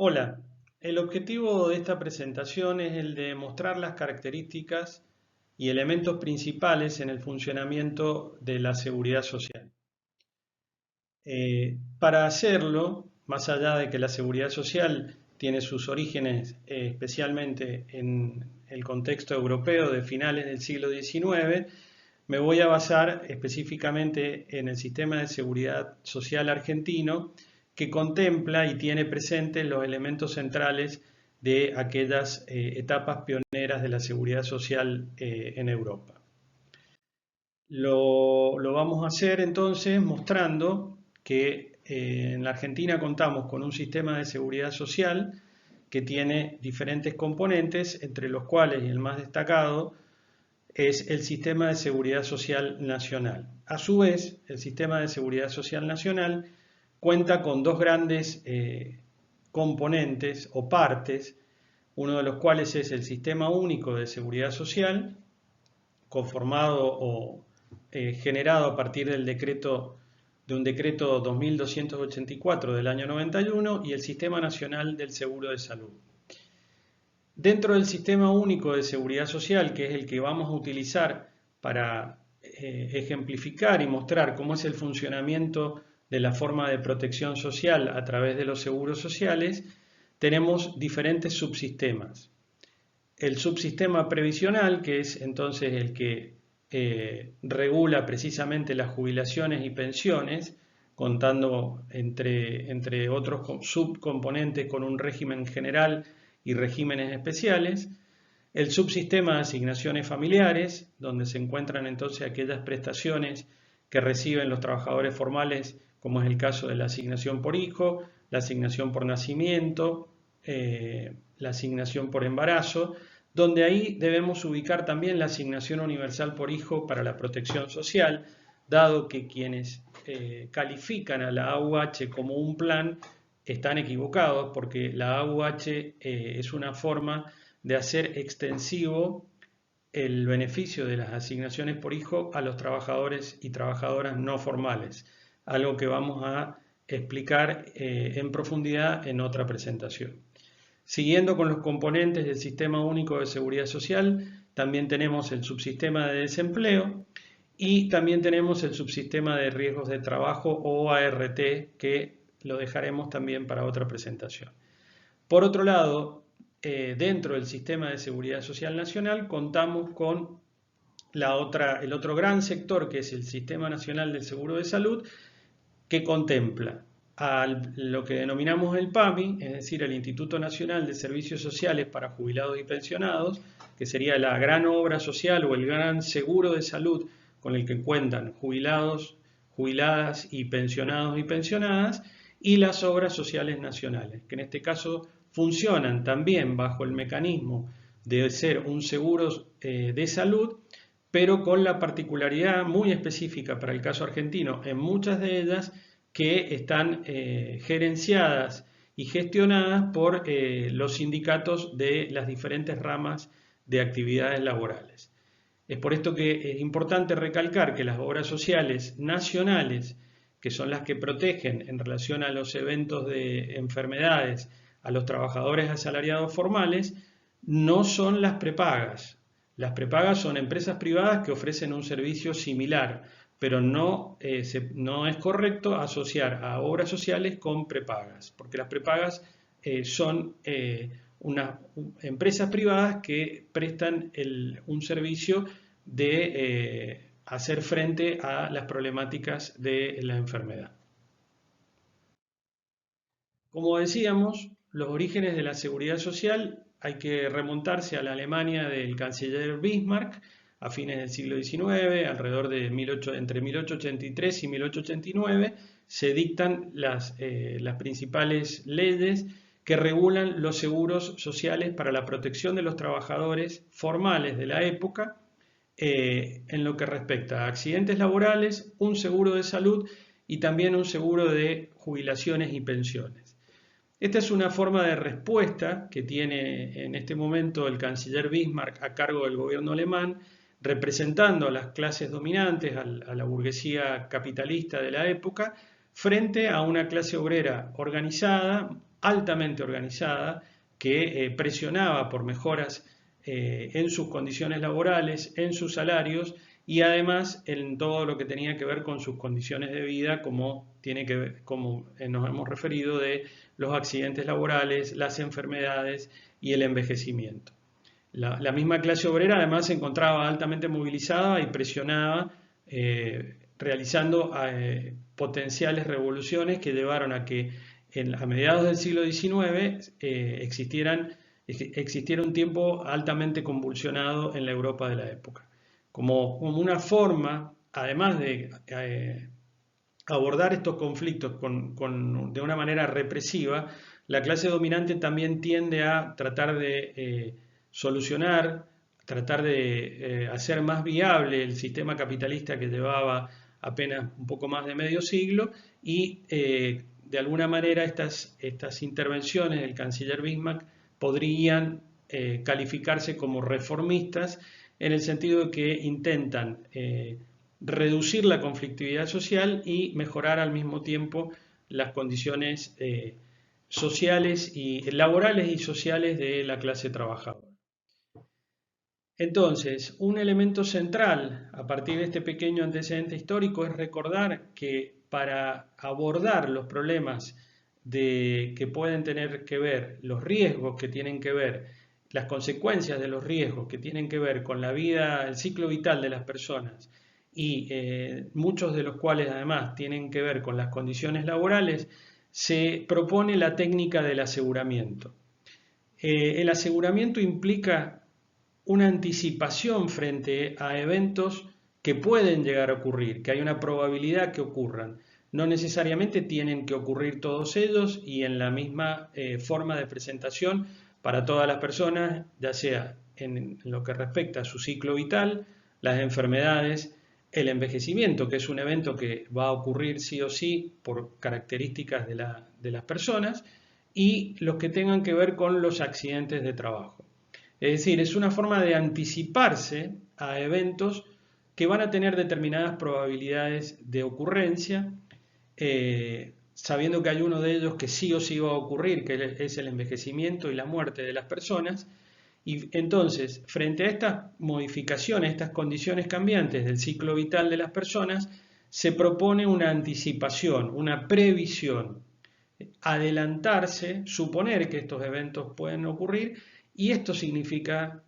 Hola, el objetivo de esta presentación es el de mostrar las características y elementos principales en el funcionamiento de la seguridad social. Para hacerlo, más allá de que la seguridad social tiene sus orígenes especialmente en el contexto europeo de finales del siglo XIX, me voy a basar específicamente en el sistema de seguridad social argentino, que contempla y tiene presentes los elementos centrales de aquellas etapas pioneras de la seguridad social en Europa. Lo vamos a hacer entonces mostrando que en la Argentina contamos con un sistema de seguridad social que tiene diferentes componentes, entre los cuales el más destacado es el Sistema de Seguridad Social Nacional. A su vez, el Sistema de Seguridad Social Nacional cuenta con dos grandes componentes o partes, uno de los cuales es el Sistema Único de Seguridad Social, conformado o generado a partir de un decreto 2284 del año 91, y el Sistema Nacional del Seguro de Salud. Dentro del Sistema Único de Seguridad Social, que es el que vamos a utilizar para ejemplificar y mostrar cómo es el funcionamiento de la forma de protección social a través de los seguros sociales, tenemos diferentes subsistemas. El subsistema previsional, que es entonces el que regula precisamente las jubilaciones y pensiones, contando entre otros subcomponentes con un régimen general y regímenes especiales. El subsistema de asignaciones familiares, donde se encuentran entonces aquellas prestaciones que reciben los trabajadores formales, como es el caso de la asignación por hijo, la asignación por nacimiento, la asignación por embarazo, donde ahí debemos ubicar también la asignación universal por hijo para la protección social, dado que quienes califican a la AUH como un plan están equivocados, porque la AUH es una forma de hacer extensivo el beneficio de las asignaciones por hijo a los trabajadores y trabajadoras no formales, algo que vamos a explicar en profundidad en otra presentación. Siguiendo con los componentes del Sistema Único de Seguridad Social, también tenemos el subsistema de desempleo y también tenemos el subsistema de riesgos de trabajo o ART, que lo dejaremos también para otra presentación. Por otro lado, dentro del Sistema de Seguridad Social Nacional contamos con el otro gran sector, que es el Sistema Nacional del Seguro de Salud, que contempla a lo que denominamos el PAMI, es decir, el Instituto Nacional de Servicios Sociales para Jubilados y Pensionados, que sería la gran obra social o el gran seguro de salud con el que cuentan jubilados, jubiladas y pensionadas, y las obras sociales nacionales, que en este caso funcionan también bajo el mecanismo de ser un seguro de salud, pero con la particularidad muy específica para el caso argentino en muchas de ellas, que están gerenciadas y gestionadas por los sindicatos de las diferentes ramas de actividades laborales. Es por esto que es importante recalcar que las obras sociales nacionales, que son las que protegen en relación a los eventos de enfermedades a los trabajadores asalariados formales, no son las prepagas. Las prepagas son empresas privadas que ofrecen un servicio similar, pero no es correcto asociar a obras sociales con prepagas, porque las prepagas son unas empresas privadas que prestan un servicio de hacer frente a las problemáticas de la enfermedad. Como decíamos, los orígenes de la seguridad social hay que remontarse a la Alemania del canciller Bismarck a fines del siglo XIX, alrededor de entre 1883 y 1889, se dictan las principales leyes que regulan los seguros sociales para la protección de los trabajadores formales de la época, en lo que respecta a accidentes laborales, un seguro de salud y también un seguro de jubilaciones y pensiones. Esta es una forma de respuesta que tiene en este momento el canciller Bismarck a cargo del gobierno alemán, representando a las clases dominantes, a la burguesía capitalista de la época, frente a una clase obrera organizada, altamente organizada que presionaba por mejoras en sus condiciones laborales, en sus salarios y además en todo lo que tenía que ver con sus condiciones de vida, como tiene que ver, como nos hemos referido, de los accidentes laborales, las enfermedades y el envejecimiento. La misma clase obrera además se encontraba altamente movilizada y presionada, realizando potenciales revoluciones que llevaron a que a mediados del siglo XIX existiera un tiempo altamente convulsionado en la Europa de la época. Como una forma, además de abordar estos conflictos de una manera represiva, la clase dominante también tiende a tratar de solucionar, tratar de hacer más viable el sistema capitalista que llevaba apenas un poco más de medio siglo y de alguna manera estas intervenciones del canciller Bismarck podrían calificarse como reformistas en el sentido de que intentan reducir la conflictividad social y mejorar al mismo tiempo las condiciones sociales y laborales y sociales de la clase trabajadora. Entonces, un elemento central a partir de este pequeño antecedente histórico es recordar que para abordar los problemas que pueden tener que ver, los riesgos que tienen que ver, las consecuencias de los riesgos que tienen que ver con la vida, el ciclo vital de las personas y muchos de los cuales además tienen que ver con las condiciones laborales, se propone la técnica del aseguramiento. El aseguramiento implica una anticipación frente a eventos que pueden llegar a ocurrir, que hay una probabilidad que ocurran. No necesariamente tienen que ocurrir todos ellos y en la misma forma de presentación para todas las personas, ya sea en lo que respecta a su ciclo vital, las enfermedades, el envejecimiento, que es un evento que va a ocurrir sí o sí por características de las personas, y los que tengan que ver con los accidentes de trabajo. Es decir, es una forma de anticiparse a eventos que van a tener determinadas probabilidades de ocurrencia, sabiendo que hay uno de ellos que sí o sí va a ocurrir, que es el envejecimiento y la muerte de las personas. Y entonces, frente a estas modificaciones, estas condiciones cambiantes del ciclo vital de las personas, se propone una anticipación, una previsión, adelantarse, suponer que estos eventos pueden ocurrir. Y esto significa,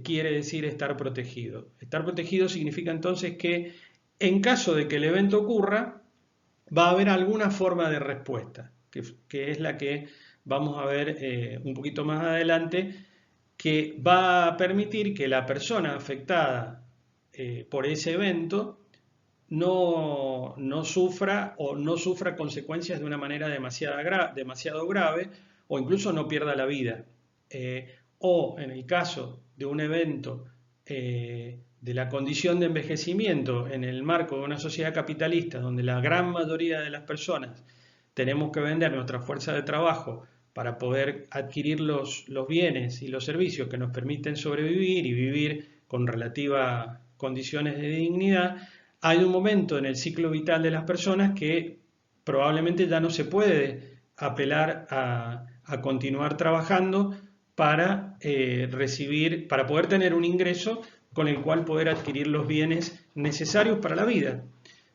quiere decir estar protegido. Estar protegido significa entonces que en caso de que el evento ocurra, va a haber alguna forma de respuesta, que es la que vamos a ver un poquito más adelante, que va a permitir que la persona afectada por ese evento no sufra o no sufra consecuencias de una manera demasiado grave o incluso no pierda la vida. O en el caso de un evento de la condición de envejecimiento en el marco de una sociedad capitalista donde la gran mayoría de las personas tenemos que vender nuestra fuerza de trabajo para poder adquirir los bienes y los servicios que nos permiten sobrevivir y vivir con relativas condiciones de dignidad, hay un momento en el ciclo vital de las personas que probablemente ya no se puede apelar a continuar trabajando para para poder tener un ingreso con el cual poder adquirir los bienes necesarios para la vida.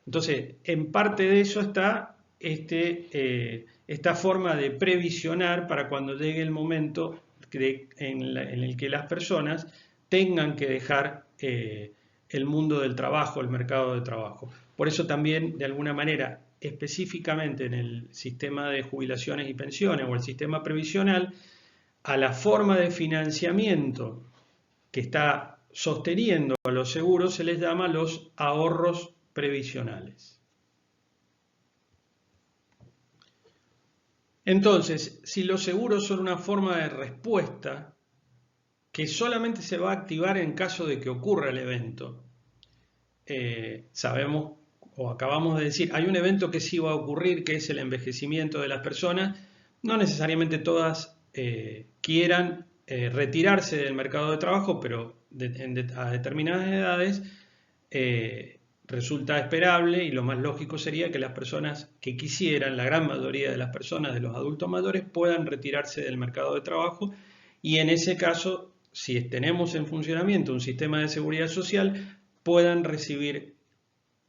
Entonces, en parte de eso está esta forma de previsionar para cuando llegue el momento en el que las personas tengan que dejar el mundo del trabajo, el mercado de trabajo. Por eso también, de alguna manera, específicamente en el sistema de jubilaciones y pensiones o el sistema previsional, a la forma de financiamiento que está sosteniendo a los seguros se les llama los ahorros previsionales. Entonces, si los seguros son una forma de respuesta que solamente se va a activar en caso de que ocurra el evento, sabemos o acabamos de decir, hay un evento que sí va a ocurrir, que es el envejecimiento de las personas, no necesariamente todas quieran retirarse del mercado de trabajo, pero a determinadas edades resulta esperable y lo más lógico sería que las personas que quisieran, la gran mayoría de las personas, de los adultos mayores, puedan retirarse del mercado de trabajo y en ese caso, si tenemos en funcionamiento un sistema de seguridad social, puedan recibir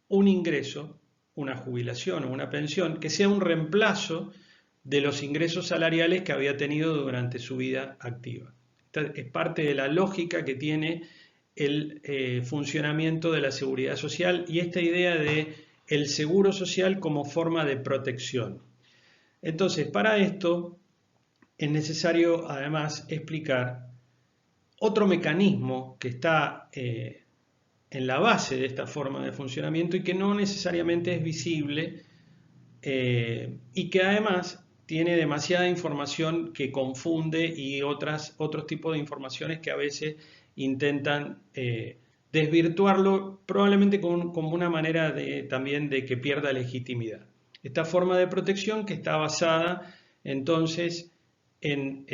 un ingreso, una jubilación o una pensión que sea un reemplazo de los ingresos salariales que había tenido durante su vida activa. Esta es parte de la lógica que tiene el funcionamiento de la seguridad social y esta idea de el seguro social como forma de protección. Entonces, para esto es necesario además explicar otro mecanismo que está en la base de esta forma de funcionamiento y que no necesariamente es visible y que además tiene demasiada información que confunde y otros tipos de informaciones que a veces intentan desvirtuarlo, probablemente como una manera también de que pierda legitimidad. Esta forma de protección que está basada entonces en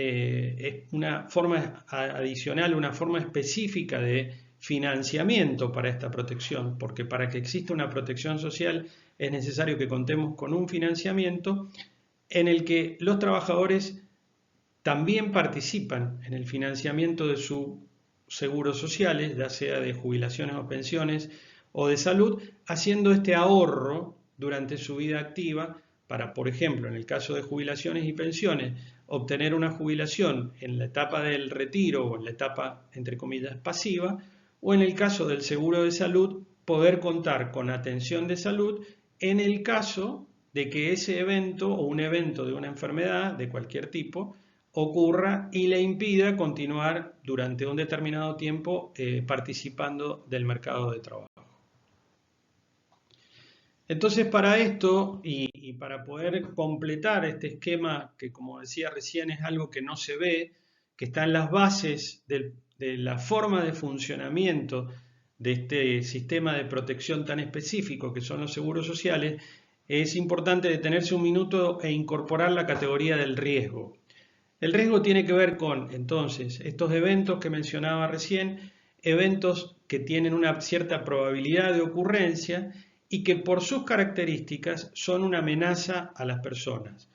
una forma adicional, una forma específica de financiamiento para esta protección, porque para que exista una protección social es necesario que contemos con un financiamiento en el que los trabajadores también participan en el financiamiento de sus seguros sociales, ya sea de jubilaciones o pensiones o de salud, haciendo este ahorro durante su vida activa para, por ejemplo, en el caso de jubilaciones y pensiones, obtener una jubilación en la etapa del retiro o en la etapa, entre comillas, pasiva, o en el caso del seguro de salud, poder contar con atención de salud en el caso de que ese evento o un evento de una enfermedad de cualquier tipo ocurra y le impida continuar durante un determinado tiempo participando del mercado de trabajo. Entonces, para esto y para poder completar este esquema, que como decía recién es algo que no se ve, que está en las bases de la forma de funcionamiento de este sistema de protección tan específico que son los seguros sociales, es importante detenerse un minuto e incorporar la categoría del riesgo. El riesgo tiene que ver con, entonces, estos eventos que mencionaba recién, eventos que tienen una cierta probabilidad de ocurrencia y que por sus características son una amenaza a las personas.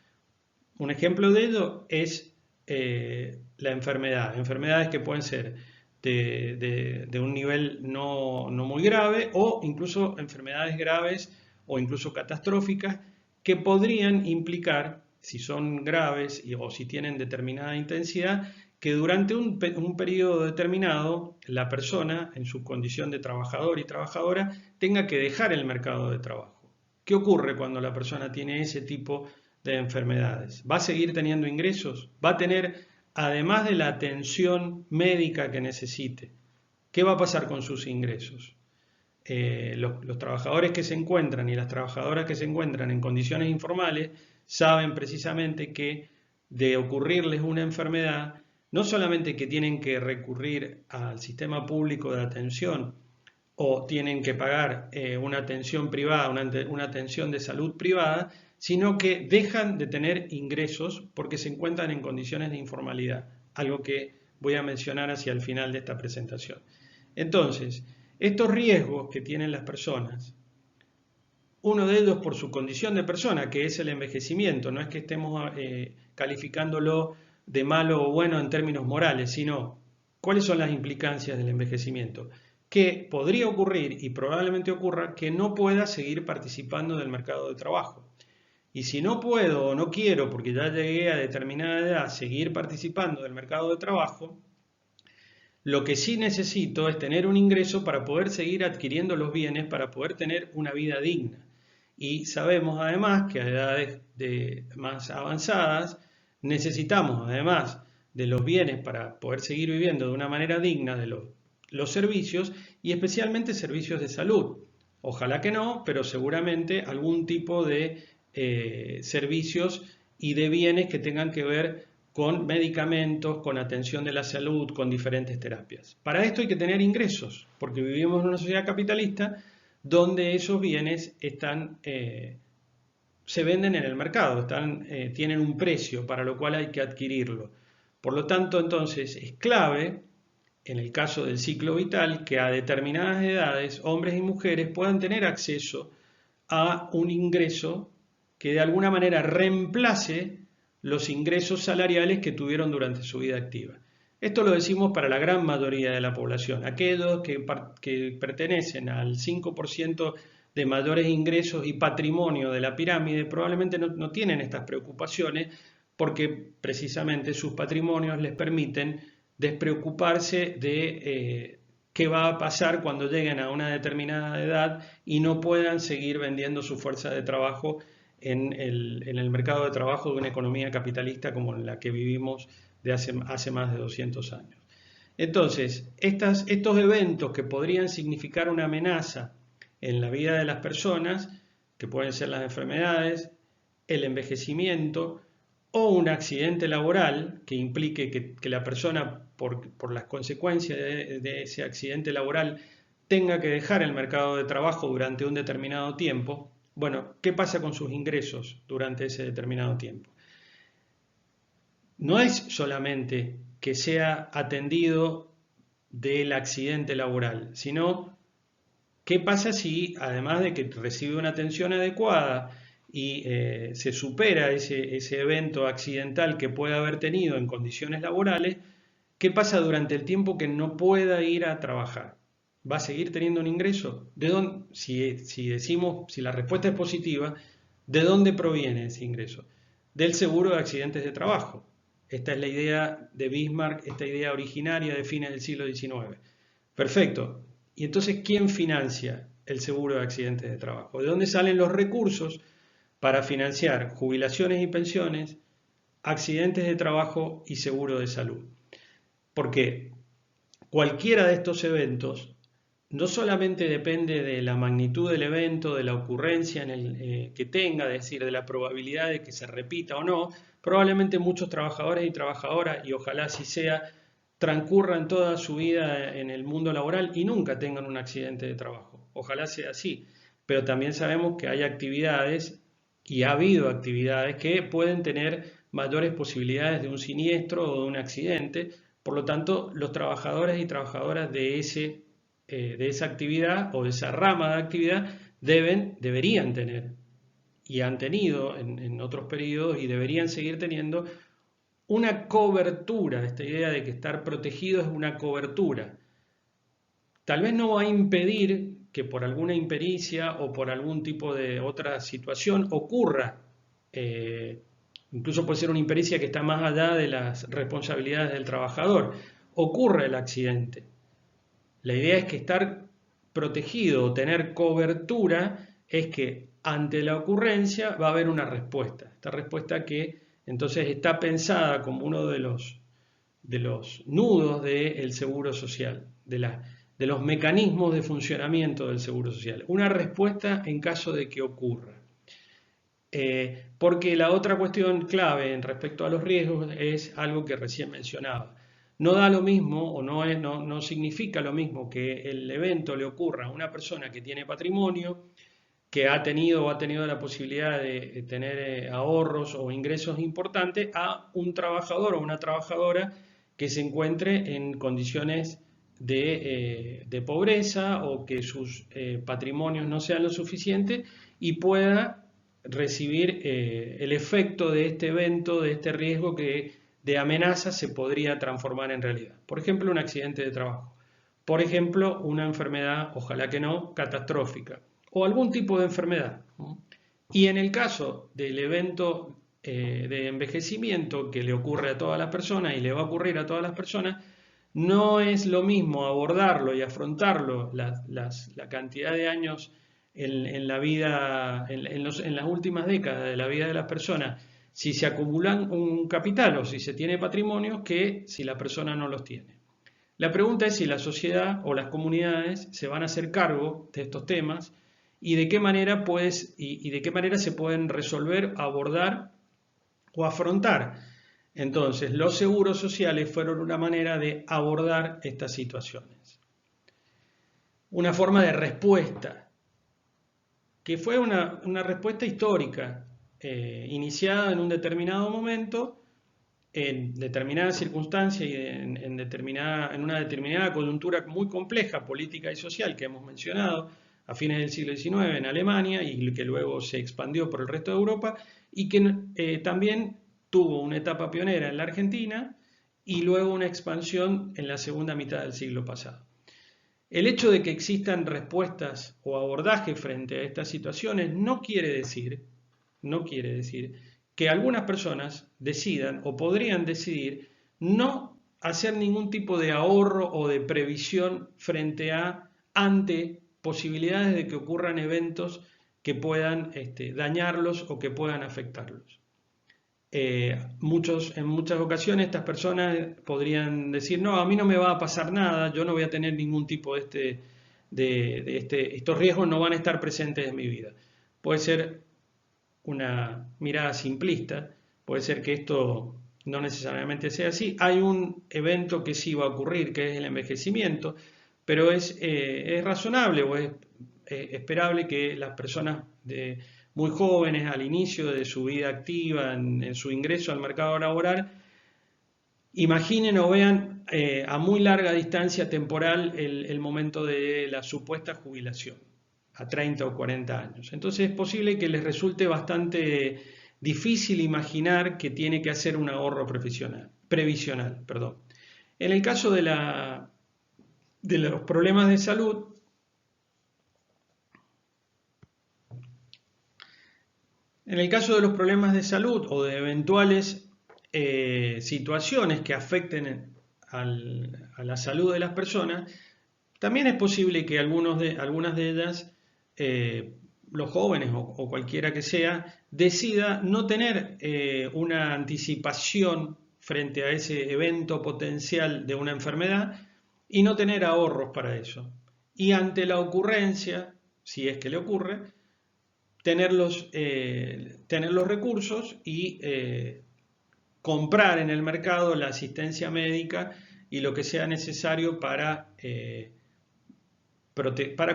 Un ejemplo de ello es la enfermedad. Enfermedades que pueden ser de un nivel no muy grave o incluso enfermedades graves o incluso catastróficas que podrían implicar, si son graves o si tienen determinada intensidad, que durante un periodo determinado la persona, en su condición de trabajador y trabajadora, tenga que dejar el mercado de trabajo. ¿Qué ocurre cuando la persona tiene ese tipo de enfermedades? ¿Va a seguir teniendo ingresos? ¿Va a tener, además de la atención médica que necesite, qué va a pasar con sus ingresos? Los trabajadores que se encuentran y las trabajadoras que se encuentran en condiciones informales saben precisamente que de ocurrirles una enfermedad, no solamente que tienen que recurrir al sistema público de atención o tienen que pagar una atención privada, una atención de salud privada, sino que dejan de tener ingresos porque se encuentran en condiciones de informalidad, algo que voy a mencionar hacia el final de esta presentación. Entonces, estos riesgos que tienen las personas, uno de ellos por su condición de persona, que es el envejecimiento, no es que estemos calificándolo de malo o bueno en términos morales, sino cuáles son las implicancias del envejecimiento. Que podría ocurrir y probablemente ocurra que no pueda seguir participando del mercado de trabajo. Y si no puedo o no quiero, porque ya llegué a determinada edad, seguir participando del mercado de trabajo, lo que sí necesito es tener un ingreso para poder seguir adquiriendo los bienes, para poder tener una vida digna. Y sabemos además que a edades más avanzadas necesitamos, además de los bienes para poder seguir viviendo de una manera digna, de los servicios y especialmente servicios de salud. Ojalá que no, pero seguramente algún tipo de servicios y de bienes que tengan que ver con medicamentos, con atención de la salud, con diferentes terapias. Para esto hay que tener ingresos, porque vivimos en una sociedad capitalista donde esos bienes se venden en el mercado, tienen un precio para lo cual hay que adquirirlo. Por lo tanto, entonces, es clave en el caso del ciclo vital, que a determinadas edades, hombres y mujeres puedan tener acceso a un ingreso que de alguna manera reemplace los ingresos salariales que tuvieron durante su vida activa. Esto lo decimos para la gran mayoría de la población. Aquellos que pertenecen al 5% de mayores ingresos y patrimonio de la pirámide probablemente no tienen estas preocupaciones porque precisamente sus patrimonios les permiten despreocuparse de qué va a pasar cuando lleguen a una determinada edad y no puedan seguir vendiendo su fuerza de trabajo en el mercado de trabajo de una economía capitalista como la que vivimos de hace más de 200 años. Entonces, estos eventos que podrían significar una amenaza en la vida de las personas, que pueden ser las enfermedades, el envejecimiento o un accidente laboral que implique que la persona, por las consecuencias de ese accidente laboral, tenga que dejar el mercado de trabajo durante un determinado tiempo. Bueno, ¿qué pasa con sus ingresos durante ese determinado tiempo? No es solamente que sea atendido del accidente laboral, sino qué pasa si, además de que recibe una atención adecuada y se supera ese evento accidental que puede haber tenido en condiciones laborales, ¿qué pasa durante el tiempo que no pueda ir a trabajar? ¿Va a seguir teniendo un ingreso? ¿De dónde, si la respuesta es positiva, ¿de dónde proviene ese ingreso? Del seguro de accidentes de trabajo. Esta es la idea de Bismarck, esta idea originaria de fines del siglo XIX. Perfecto. ¿Y entonces quién financia el seguro de accidentes de trabajo? ¿De dónde salen los recursos para financiar jubilaciones y pensiones, accidentes de trabajo y seguro de salud? Porque cualquiera de estos eventos no solamente depende de la magnitud del evento, de la ocurrencia que tenga, es decir, de la probabilidad de que se repita o no, probablemente muchos trabajadores y trabajadoras, y ojalá así sea, transcurran toda su vida en el mundo laboral y nunca tengan un accidente de trabajo. Ojalá sea así, pero también sabemos que hay actividades y ha habido actividades que pueden tener mayores posibilidades de un siniestro o de un accidente. Por lo tanto, los trabajadores y trabajadoras de esa actividad o de esa rama de actividad deberían tener y han tenido en otros periodos y deberían seguir teniendo una cobertura. Esta idea de que estar protegido es una cobertura. Tal vez no va a impedir que por alguna impericia o por algún tipo de otra situación ocurra, incluso puede ser una impericia que está más allá de las responsabilidades del trabajador, ocurra el accidente. La idea es que estar protegido o tener cobertura es que ante la ocurrencia va a haber una respuesta. Esta respuesta que entonces está pensada como uno de los nudos del seguro social, de los mecanismos de funcionamiento del seguro social. Una respuesta en caso de que ocurra. Porque la otra cuestión clave en respecto a los riesgos es algo que recién mencionaba. No da lo mismo o no significa lo mismo que el evento le ocurra a una persona que tiene patrimonio, que ha tenido la posibilidad de tener ahorros o ingresos importantes, a un trabajador o una trabajadora que se encuentre en condiciones de pobreza o que sus patrimonios no sean lo suficiente y pueda recibir el efecto de este evento, de este riesgo que de amenaza se podría transformar en realidad. Por ejemplo, un accidente de trabajo. Por ejemplo, una enfermedad, ojalá que no, catastrófica. O algún tipo de enfermedad. Y en el caso del evento de envejecimiento que le ocurre a todas las personas y le va a ocurrir a todas las personas, no es lo mismo abordarlo y afrontarlo la cantidad de años en la vida, en las últimas décadas de la vida de las personas, si se acumulan un capital o si se tiene patrimonio, que si la persona no los tiene. La pregunta es si la sociedad o las comunidades se van a hacer cargo de estos temas y de qué manera de qué manera se pueden resolver, abordar o afrontar. Entonces, los seguros sociales fueron una manera de abordar estas situaciones. Una forma de respuesta, que fue una respuesta histórica, iniciada en un determinado momento en determinadas circunstancias y en una determinada coyuntura muy compleja, política y social, que hemos mencionado a fines del siglo XIX en Alemania y que luego se expandió por el resto de Europa, y que también tuvo una etapa pionera en la Argentina y luego una expansión en la segunda mitad del siglo pasado. El hecho de que existan respuestas o abordajes frente a estas situaciones no quiere decir que algunas personas decidan o podrían decidir no hacer ningún tipo de ahorro o de previsión ante posibilidades de que ocurran eventos que puedan dañarlos o que puedan afectarlos. En muchas ocasiones estas personas podrían decir, no, a mí no me va a pasar nada, yo no voy a tener ningún tipo estos riesgos no van a estar presentes en mi vida. Puede ser una mirada simplista, puede ser que esto no necesariamente sea así. Hay un evento que sí va a ocurrir, que es el envejecimiento, pero es razonable o es esperable que las personas muy jóvenes al inicio de su vida activa, en su ingreso al mercado laboral, imaginen o vean a muy larga distancia temporal el momento de la supuesta jubilación, a 30 o 40 años. Entonces es posible que les resulte bastante difícil imaginar que tiene que hacer un ahorro previsional. Perdón. En el caso de los problemas de salud, en el caso de los problemas de salud o de eventuales situaciones que afecten a la salud de las personas, también es posible que algunas de ellas, los jóvenes o cualquiera que sea, decida no tener una anticipación frente a ese evento potencial de una enfermedad y no tener ahorros para eso. Y ante la ocurrencia, si es que le ocurre, tener los recursos y comprar en el mercado la asistencia médica y lo que sea necesario para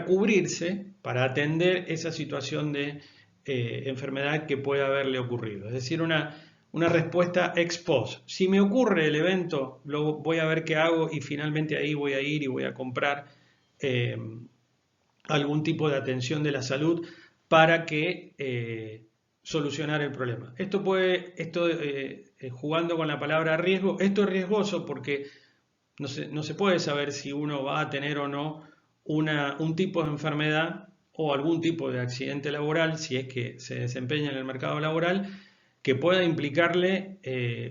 cubrirse, para atender esa situación de enfermedad que puede haberle ocurrido. Es decir, una respuesta ex post. Si me ocurre el evento, luego voy a ver qué hago y finalmente ahí voy a ir y voy a comprar algún tipo de atención de la salud para que solucionar el problema. Jugando con la palabra riesgo, esto es riesgoso porque no se puede saber si uno va a tener o no un tipo de enfermedad o algún tipo de accidente laboral, si es que se desempeña en el mercado laboral, que pueda implicarle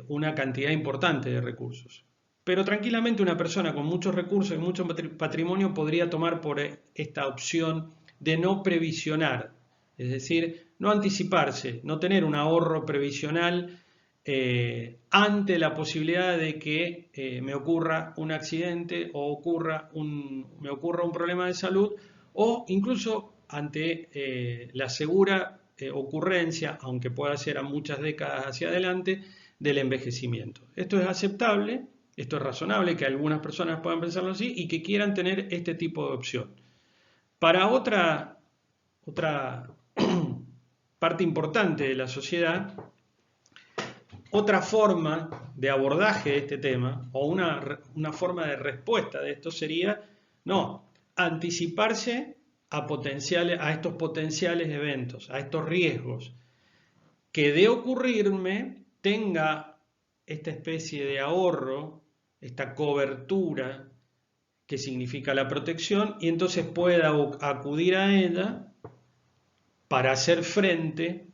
una cantidad importante de recursos. Pero tranquilamente una persona con muchos recursos y mucho patrimonio podría tomar por esta opción de no previsionar, es decir, no anticiparse, no tener un ahorro previsional ante la posibilidad de que me ocurra un accidente o me ocurra un problema de salud o incluso ante la segura ocurrencia, aunque pueda ser a muchas décadas hacia adelante, del envejecimiento. Esto es aceptable, esto es razonable que algunas personas puedan pensarlo así y que quieran tener este tipo de opción. Para otra parte importante de la sociedad, otra forma de abordaje de este tema o una forma de respuesta de esto sería anticiparse a estos potenciales eventos, a estos riesgos, que de ocurrirme tenga esta especie de ahorro, esta cobertura que significa la protección y entonces pueda acudir a ella para hacer frente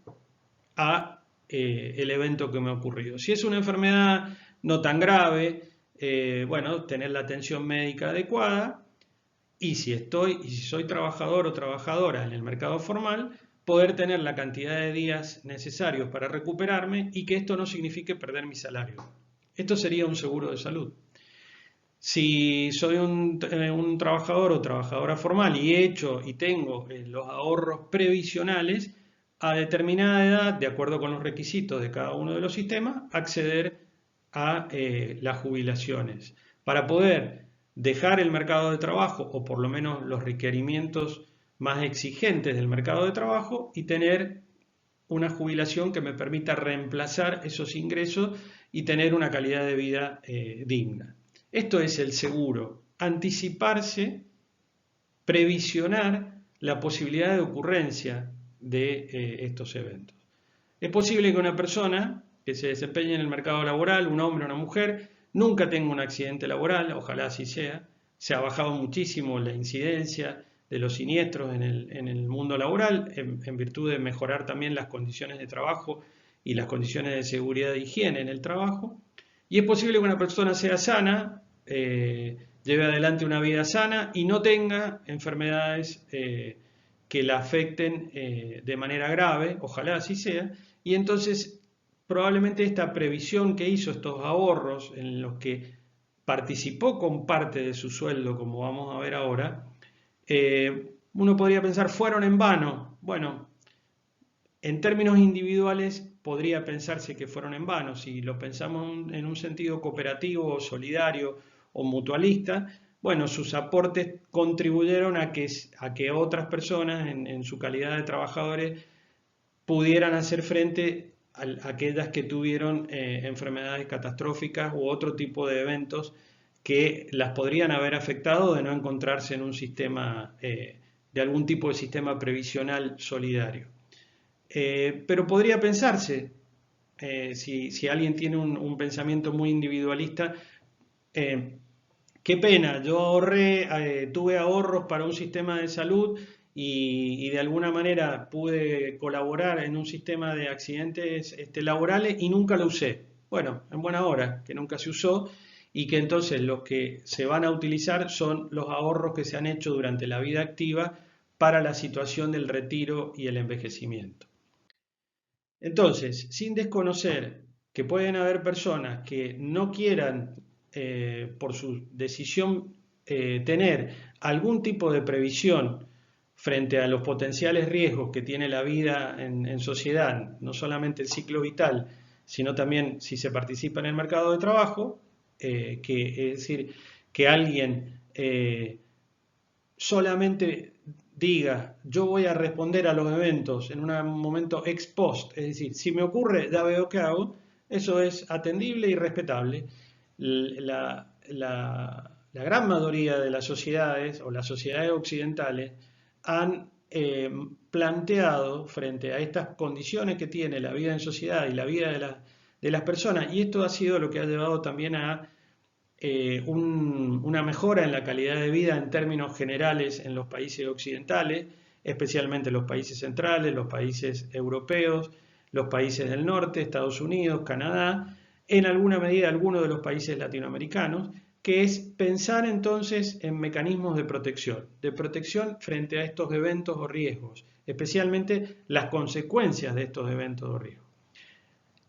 a el evento que me ha ocurrido. Si es una enfermedad no tan grave, tener la atención médica adecuada y si soy trabajador o trabajadora en el mercado formal, poder tener la cantidad de días necesarios para recuperarme y que esto no signifique perder mi salario. Esto sería un seguro de salud. Si soy un trabajador o trabajadora formal y he hecho y tengo los ahorros previsionales, a determinada edad, de acuerdo con los requisitos de cada uno de los sistemas, acceder a las jubilaciones. Para poder dejar el mercado de trabajo, o por lo menos los requerimientos más exigentes del mercado de trabajo, y tener una jubilación que me permita reemplazar esos ingresos y tener una calidad de vida digna. Esto es el seguro, anticiparse, previsionar la posibilidad de ocurrencia de estos eventos. Es posible que una persona que se desempeñe en el mercado laboral, un hombre o una mujer, nunca tenga un accidente laboral, ojalá así sea. Se ha bajado muchísimo la incidencia de los siniestros en el mundo laboral en virtud de mejorar también las condiciones de trabajo y las condiciones de seguridad e higiene en el trabajo. Y es posible que una persona sea sana, lleve adelante una vida sana y no tenga enfermedades que la afecten de manera grave, ojalá así sea, y entonces probablemente esta previsión que hizo, estos ahorros en los que participó con parte de su sueldo, como vamos a ver ahora, uno podría pensar, ¿fueron en vano? Bueno, en términos individuales podría pensarse que fueron en vano. Si lo pensamos en un sentido cooperativo, o solidario o mutualista, bueno, sus aportes contribuyeron a que otras personas en su calidad de trabajadores pudieran hacer frente a aquellas que tuvieron enfermedades catastróficas u otro tipo de eventos que las podrían haber afectado de no encontrarse en un sistema, de algún tipo de sistema previsional solidario. Pero podría pensarse, si alguien tiene un pensamiento muy individualista, qué pena, yo ahorré, tuve ahorros para un sistema de salud y de alguna manera pude colaborar en un sistema de accidentes laborales y nunca lo usé. Bueno, en buena hora, que nunca se usó y que entonces los que se van a utilizar son los ahorros que se han hecho durante la vida activa para la situación del retiro y el envejecimiento. Entonces, sin desconocer que pueden haber personas que no quieran, por su decisión, tener algún tipo de previsión frente a los potenciales riesgos que tiene la vida en sociedad, no solamente el ciclo vital, sino también si se participa en el mercado de trabajo, es decir, que alguien solamente diga, yo voy a responder a los eventos en un momento ex post, es decir, si me ocurre, ya veo qué hago, eso es atendible y respetable. La gran mayoría de las sociedades o las sociedades occidentales han planteado frente a estas condiciones que tiene la vida en sociedad y la vida de las personas, y esto ha sido lo que ha llevado también a una mejora en la calidad de vida en términos generales en los países occidentales, especialmente los países centrales, los países europeos, los países del norte, Estados Unidos, Canadá, en alguna medida algunos de los países latinoamericanos, que es pensar entonces en mecanismos de protección frente a estos eventos o riesgos, especialmente las consecuencias de estos eventos o riesgos.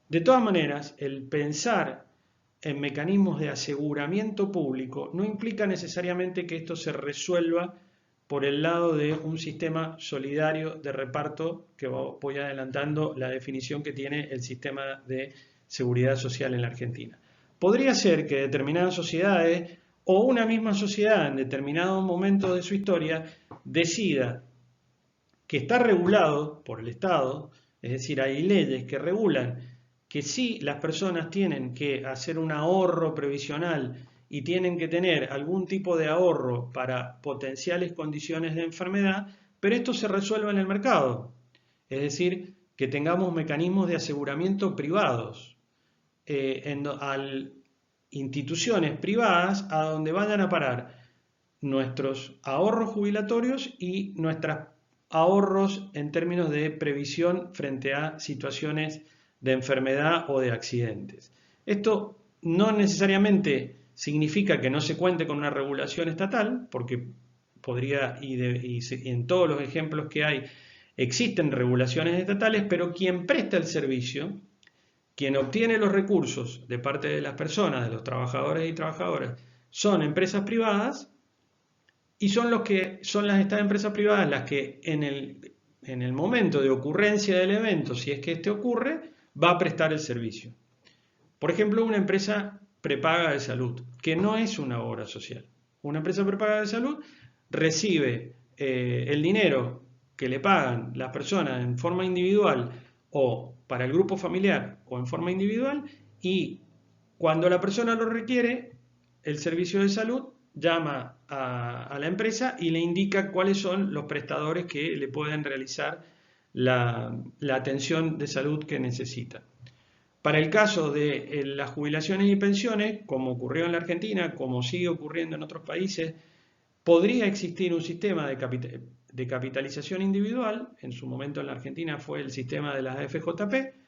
De todas maneras, el pensar en mecanismos de aseguramiento público no implica necesariamente que esto se resuelva por el lado de un sistema solidario de reparto, que voy adelantando la definición que tiene el sistema de seguridad social en la Argentina. Podría ser que determinadas sociedades o una misma sociedad en determinado momento de su historia decida que está regulado por el Estado, es decir, hay leyes que regulan que sí las personas tienen que hacer un ahorro previsional y tienen que tener algún tipo de ahorro para potenciales condiciones de enfermedad, pero esto se resuelve en el mercado. Es decir, que tengamos mecanismos de aseguramiento privados, instituciones privadas a donde vayan a parar nuestros ahorros jubilatorios y nuestros ahorros en términos de previsión frente a situaciones de enfermedad o de accidentes. Esto no necesariamente significa que no se cuente con una regulación estatal, porque podría, y en todos los ejemplos que hay, existen regulaciones estatales, pero quien presta el servicio, quien obtiene los recursos de parte de las personas, de los trabajadores y trabajadoras, son empresas privadas y son estas empresas privadas las que en el momento de ocurrencia del evento, si es que este ocurre, va a prestar el servicio. Por ejemplo, una empresa prepaga de salud, que no es una obra social. Una empresa prepaga de salud recibe el dinero que le pagan las personas en forma individual o para el grupo familiar o en forma individual, y cuando la persona lo requiere, el servicio de salud llama a la empresa y le indica cuáles son los prestadores que le pueden realizar la atención de salud que necesita. Para el caso de las jubilaciones y pensiones, como ocurrió en la Argentina, como sigue ocurriendo en otros países, podría existir un sistema de capitalización individual. En su momento en la Argentina fue el sistema de las AFJP,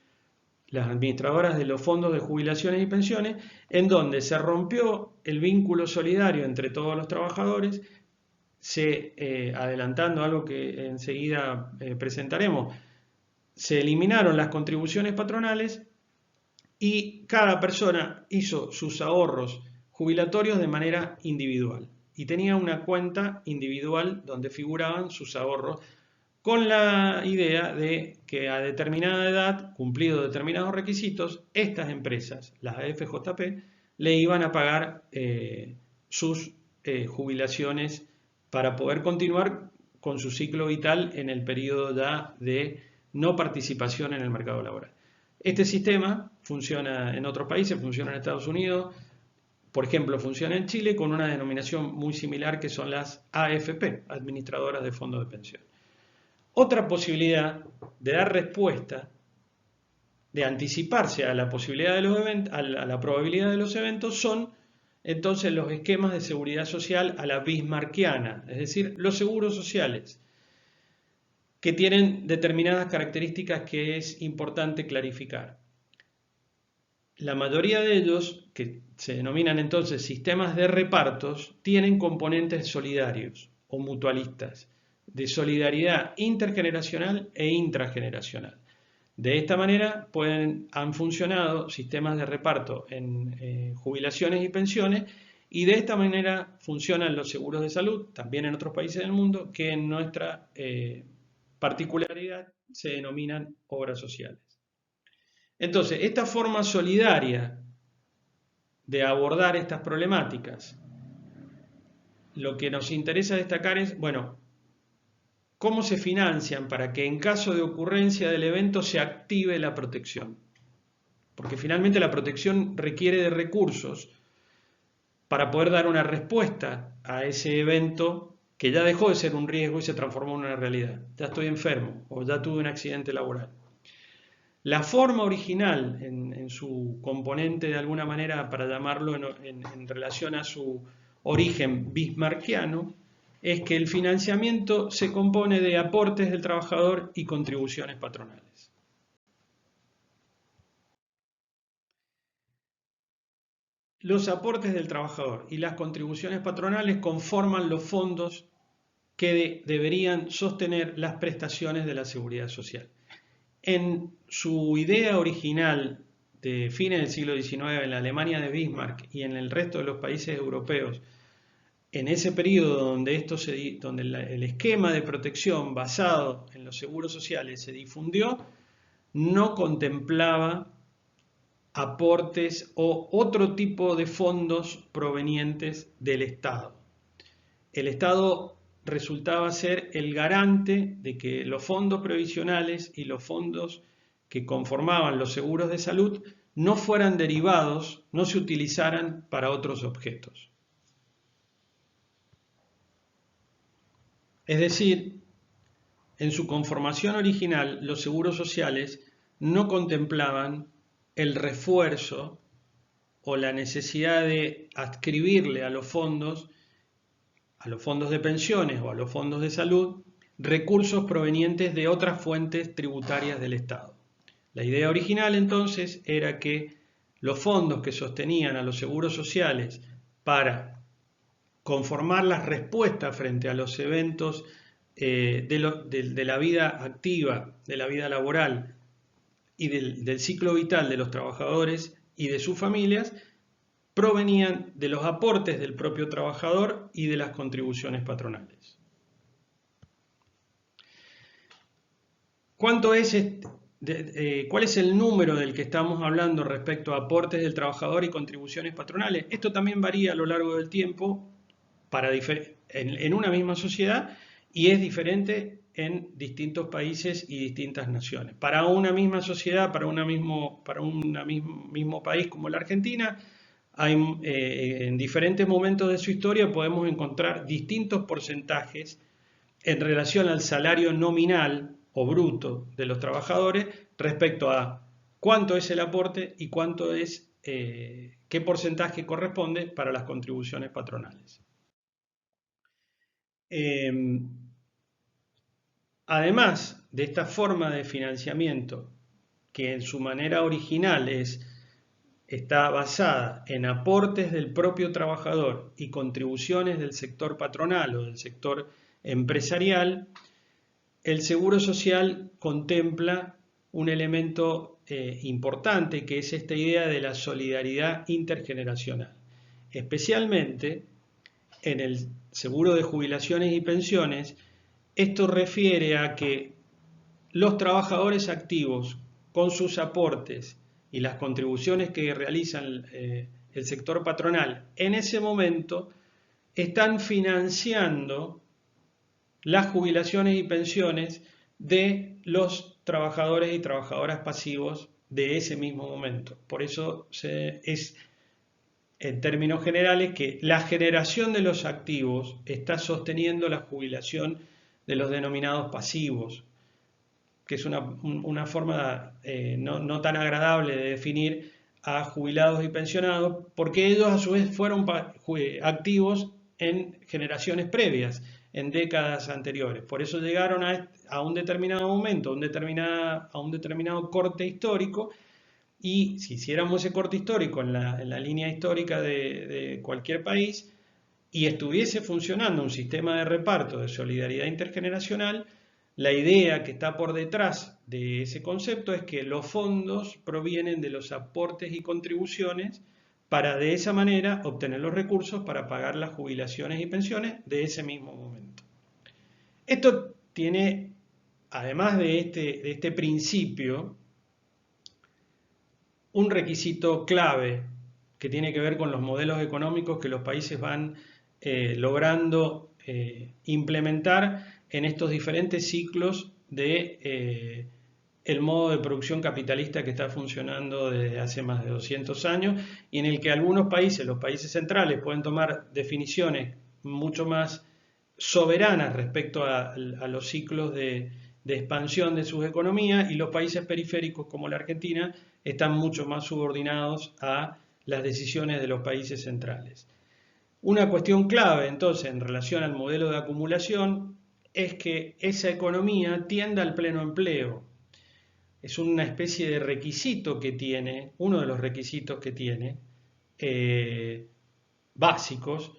las administradoras de los fondos de jubilaciones y pensiones, en donde se rompió el vínculo solidario entre todos los trabajadores, adelantando algo que enseguida presentaremos, se eliminaron las contribuciones patronales y cada persona hizo sus ahorros jubilatorios de manera individual y tenía una cuenta individual donde figuraban sus ahorros, con la idea de que a determinada edad, cumplidos determinados requisitos, estas empresas, las AFJP, le iban a pagar sus jubilaciones para poder continuar con su ciclo vital en el periodo ya de no participación en el mercado laboral. Este sistema funciona en otros países, funciona en Estados Unidos, por ejemplo, funciona en Chile con una denominación muy similar que son las AFP, Administradoras de Fondos de Pensión. Otra posibilidad de dar respuesta, de anticiparse a la posibilidad de los eventos, a la probabilidad de los eventos, son entonces los esquemas de seguridad social a la bismarckiana, es decir, los seguros sociales, que tienen determinadas características que es importante clarificar. La mayoría de ellos, que se denominan entonces sistemas de repartos, tienen componentes solidarios o mutualistas, de solidaridad intergeneracional e intrageneracional. De esta manera han funcionado sistemas de reparto en jubilaciones y pensiones, y de esta manera funcionan los seguros de salud, también en otros países del mundo, que en nuestra particularidad se denominan obras sociales. Entonces, esta forma solidaria de abordar estas problemáticas, lo que nos interesa destacar es, bueno, cómo se financian para que en caso de ocurrencia del evento se active la protección. Porque finalmente la protección requiere de recursos para poder dar una respuesta a ese evento que ya dejó de ser un riesgo y se transformó en una realidad. Ya estoy enfermo o ya tuve un accidente laboral. La forma original, en su componente de alguna manera, para llamarlo en relación a su origen bismarckiano, es que el financiamiento se compone de aportes del trabajador y contribuciones patronales. Los aportes del trabajador y las contribuciones patronales conforman los fondos que deberían sostener las prestaciones de la seguridad social. En su idea original de fines del siglo XIX en la Alemania de Bismarck y en el resto de los países europeos, en ese periodo donde, el esquema de protección basado en los seguros sociales se difundió, no contemplaba aportes o otro tipo de fondos provenientes del Estado. El Estado resultaba ser el garante de que los fondos previsionales y los fondos que conformaban los seguros de salud no fueran derivados, no se utilizaran para otros objetos. Es decir, en su conformación original, los seguros sociales no contemplaban el refuerzo o la necesidad de adscribirle a los fondos de pensiones o a los fondos de salud, recursos provenientes de otras fuentes tributarias del Estado. La idea original entonces era que los fondos que sostenían a los seguros sociales para conformar las respuestas frente a los eventos de la vida activa, de la vida laboral y del ciclo vital de los trabajadores y de sus familias, provenían de los aportes del propio trabajador y de las contribuciones patronales. ¿Cuál es el número del que estamos hablando respecto a aportes del trabajador y contribuciones patronales? Esto también varía a lo largo del tiempo en una misma sociedad y es diferente en distintos países y distintas naciones. Para una misma sociedad, para un mismo país como la Argentina, en diferentes momentos de su historia podemos encontrar distintos porcentajes en relación al salario nominal o bruto de los trabajadores respecto a cuánto es el aporte y cuánto es, qué porcentaje corresponde para las contribuciones patronales. Además de esta forma de financiamiento, que en su manera original está basada en aportes del propio trabajador y contribuciones del sector patronal o del sector empresarial, el seguro social contempla un elemento importante, que es esta idea de la solidaridad intergeneracional. Especialmente en el seguro de jubilaciones y pensiones, esto refiere a que los trabajadores activos, con sus aportes y las contribuciones que realizan el sector patronal en ese momento, están financiando las jubilaciones y pensiones de los trabajadores y trabajadoras pasivos de ese mismo momento. Por eso es, en términos generales, que la generación de los activos está sosteniendo la jubilación de los denominados pasivos, que es una forma no tan agradable de definir a jubilados y pensionados, porque ellos a su vez fueron activos en generaciones previas, en décadas anteriores. Por eso llegaron a un determinado momento, a un determinado corte histórico, y si hiciéramos ese corte histórico en la línea histórica de cualquier país y estuviese funcionando un sistema de reparto de solidaridad intergeneracional, la idea que está por detrás de ese concepto es que los fondos provienen de los aportes y contribuciones para de esa manera obtener los recursos para pagar las jubilaciones y pensiones de ese mismo momento. Esto tiene, además de este principio, un requisito clave que tiene que ver con los modelos económicos que los países van logrando implementar en estos diferentes ciclos de el modo de producción capitalista que está funcionando desde hace más de 200 años y en el que algunos países, los países centrales, pueden tomar definiciones mucho más soberanas respecto a los ciclos de expansión de sus economías, y los países periféricos como la Argentina están mucho más subordinados a las decisiones de los países centrales. Una cuestión clave entonces en relación al modelo de acumulación es que esa economía tienda al pleno empleo. Es una especie de requisito que tiene, uno de los requisitos que tiene, básicos,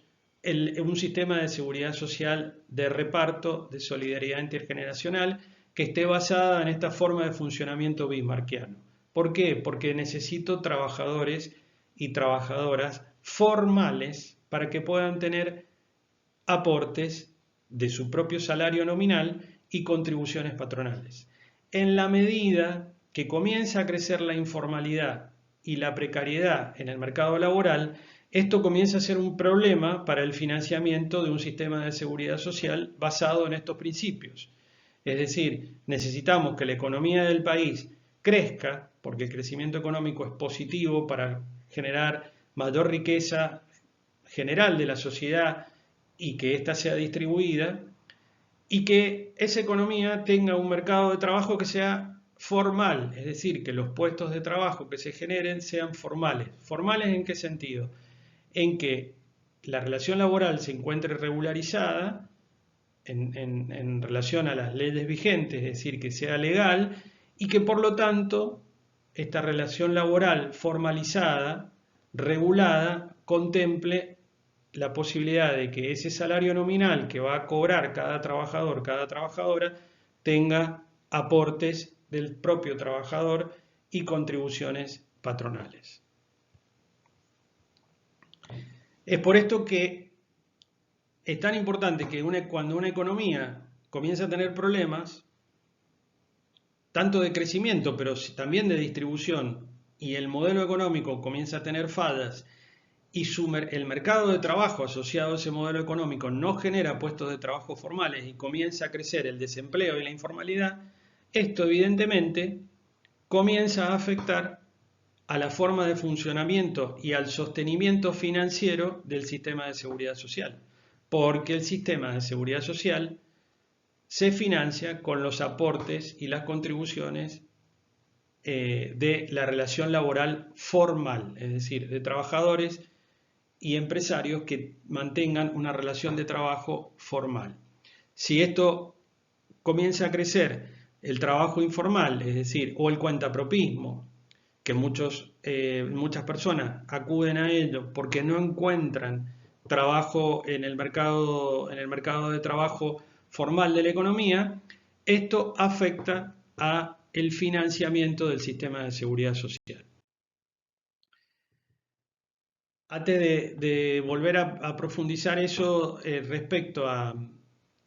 un sistema de seguridad social de reparto, de solidaridad intergeneracional, que esté basada en esta forma de funcionamiento bismarckiano. ¿Por qué? Porque necesito trabajadores y trabajadoras formales para que puedan tener aportes de su propio salario nominal y contribuciones patronales. En la medida que comienza a crecer la informalidad y la precariedad en el mercado laboral, esto comienza a ser un problema para el financiamiento de un sistema de seguridad social basado en estos principios. Es decir, necesitamos que la economía del país crezca, porque el crecimiento económico es positivo para generar mayor riqueza general de la sociedad y que ésta sea distribuida, y que esa economía tenga un mercado de trabajo que sea formal, es decir, que los puestos de trabajo que se generen sean formales. ¿Formales en qué sentido? En que la relación laboral se encuentre regularizada en relación a las leyes vigentes, es decir, que sea legal, y que por lo tanto esta relación laboral formalizada, regulada, contemple la posibilidad de que ese salario nominal que va a cobrar cada trabajador, cada trabajadora, tenga aportes del propio trabajador y contribuciones patronales. Es por esto que es tan importante que cuando una economía comienza a tener problemas, tanto de crecimiento, pero también de distribución, y el modelo económico comienza a tener fallas, y el mercado de trabajo asociado a ese modelo económico no genera puestos de trabajo formales y comienza a crecer el desempleo y la informalidad, esto evidentemente comienza a afectar a la forma de funcionamiento y al sostenimiento financiero del sistema de seguridad social, porque el sistema de seguridad social se financia con los aportes y las contribuciones de la relación laboral formal, es decir, de trabajadores y empresarios que mantengan una relación de trabajo formal. Si esto comienza a crecer el trabajo informal, es decir, o el cuentapropismo, que muchas personas acuden a ello porque no encuentran trabajo en el mercado de trabajo formal de la economía, esto afecta a el financiamiento del sistema de seguridad social. Antes de volver a profundizar eso respecto a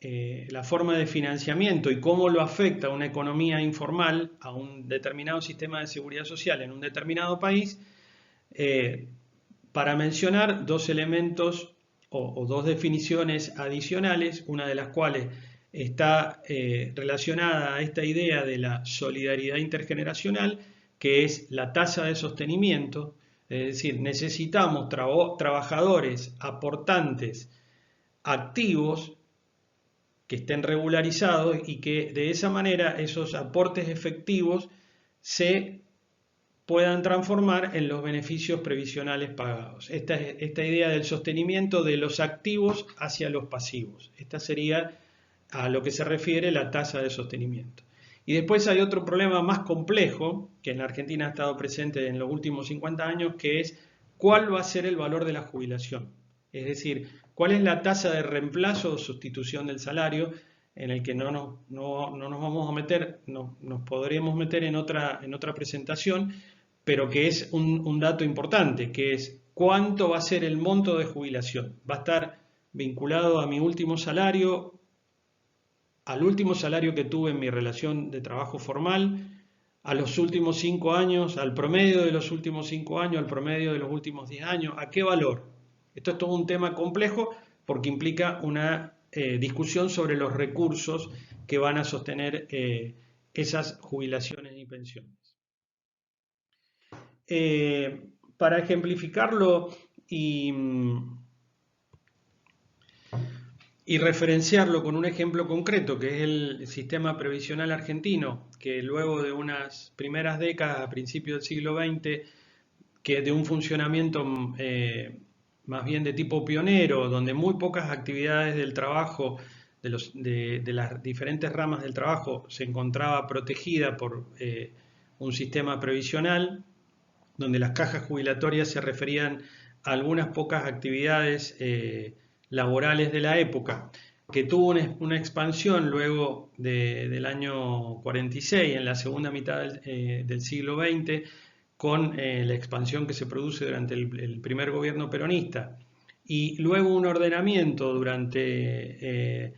la forma de financiamiento y cómo lo afecta a una economía informal, a un determinado sistema de seguridad social en un determinado país, para mencionar dos elementos o dos definiciones adicionales, una de las cuales está relacionada a esta idea de la solidaridad intergeneracional, que es la tasa de sostenimiento. Es decir, necesitamos trabajadores aportantes activos que estén regularizados y que de esa manera esos aportes efectivos se puedan transformar en los beneficios previsionales pagados. Esta idea del sostenimiento de los activos hacia los pasivos. Esta sería a lo que se refiere la tasa de sostenimiento. Y después hay otro problema más complejo, que en la Argentina ha estado presente en los últimos 50 años, que es cuál va a ser el valor de la jubilación. Es decir, cuál es la tasa de reemplazo o sustitución del salario, en el que no nos vamos a meter, nos podremos meter en otra presentación, pero que es un dato importante, que es cuánto va a ser el monto de jubilación. ¿Va a estar vinculado a mi último salario, al último salario que tuve en mi relación de trabajo formal, a los últimos 5 años, al promedio de los últimos 5 años, al promedio de los últimos 10 años? ¿A qué valor? Esto es todo un tema complejo porque implica una discusión sobre los recursos que van a sostener esas jubilaciones y pensiones. Para ejemplificarlo y referenciarlo con un ejemplo concreto, que es el sistema previsional argentino, que luego de unas primeras décadas, a principios del siglo XX, que de un funcionamiento más bien de tipo pionero, donde muy pocas actividades del trabajo, de las diferentes ramas del trabajo, se encontraba protegida por un sistema previsional, donde las cajas jubilatorias se referían a algunas pocas actividades laborales de la época, que tuvo una expansión luego del año 46, en la segunda mitad del siglo XX, con la expansión que se produce durante el primer gobierno peronista, y luego un ordenamiento durante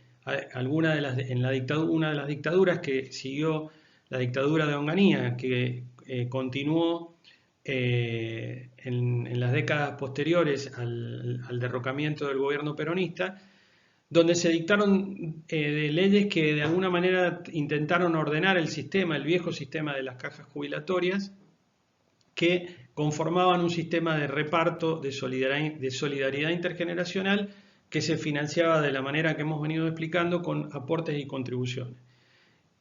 una de las dictaduras que siguió, la dictadura de Onganía, que continuó en las décadas posteriores al derrocamiento del gobierno peronista, donde se dictaron leyes que de alguna manera intentaron ordenar el sistema, el viejo sistema de las cajas jubilatorias, que conformaban un sistema de reparto de solidaridad intergeneracional que se financiaba de la manera que hemos venido explicando con aportes y contribuciones.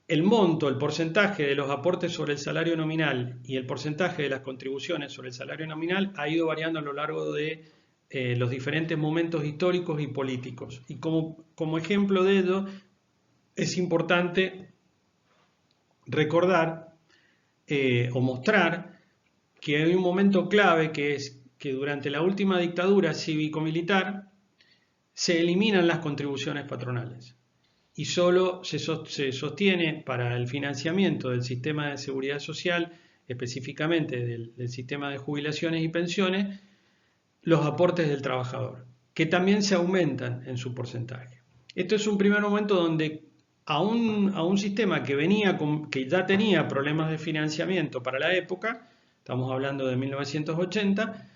El monto, el porcentaje de los aportes sobre el salario nominal y el porcentaje de las contribuciones sobre el salario nominal ha ido variando a lo largo de los diferentes momentos históricos y políticos. Y como ejemplo de ello, es importante recordar o mostrar que hay un momento clave, que es que durante la última dictadura cívico-militar se eliminan las contribuciones patronales y solo se sostiene para el financiamiento del sistema de seguridad social, específicamente del sistema de jubilaciones y pensiones, los aportes del trabajador, que también se aumentan en su porcentaje. Esto es un primer momento donde a un sistema que ya tenía problemas de financiamiento para la época, estamos hablando de 1980,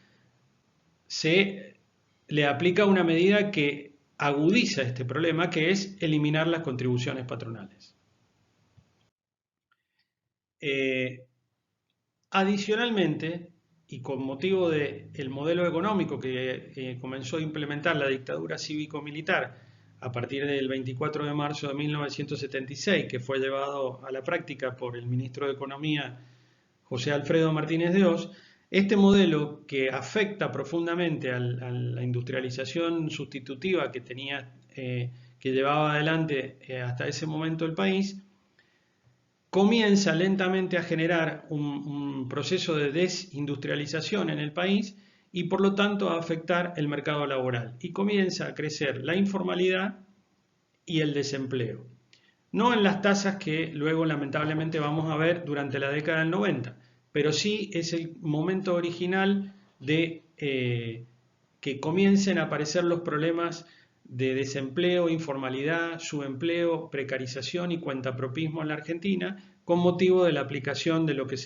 se le aplica una medida que agudiza este problema, que es eliminar las contribuciones patronales. Adicionalmente, y con motivo del modelo económico que comenzó a implementar la dictadura cívico-militar a partir del 24 de marzo de 1976, que fue llevado a la práctica por el ministro de Economía José Alfredo Martínez de Oz, este modelo que afecta profundamente a la industrialización sustitutiva que llevaba adelante hasta ese momento el país, comienza lentamente a generar un proceso de desindustrialización en el país y por lo tanto a afectar el mercado laboral y comienza a crecer la informalidad y el desempleo. No en las tasas que luego lamentablemente vamos a ver durante la década del 90, pero sí es el momento original de que comiencen a aparecer los problemas de desempleo, informalidad, subempleo, precarización y cuentapropismo en la Argentina, con motivo de la aplicación de lo que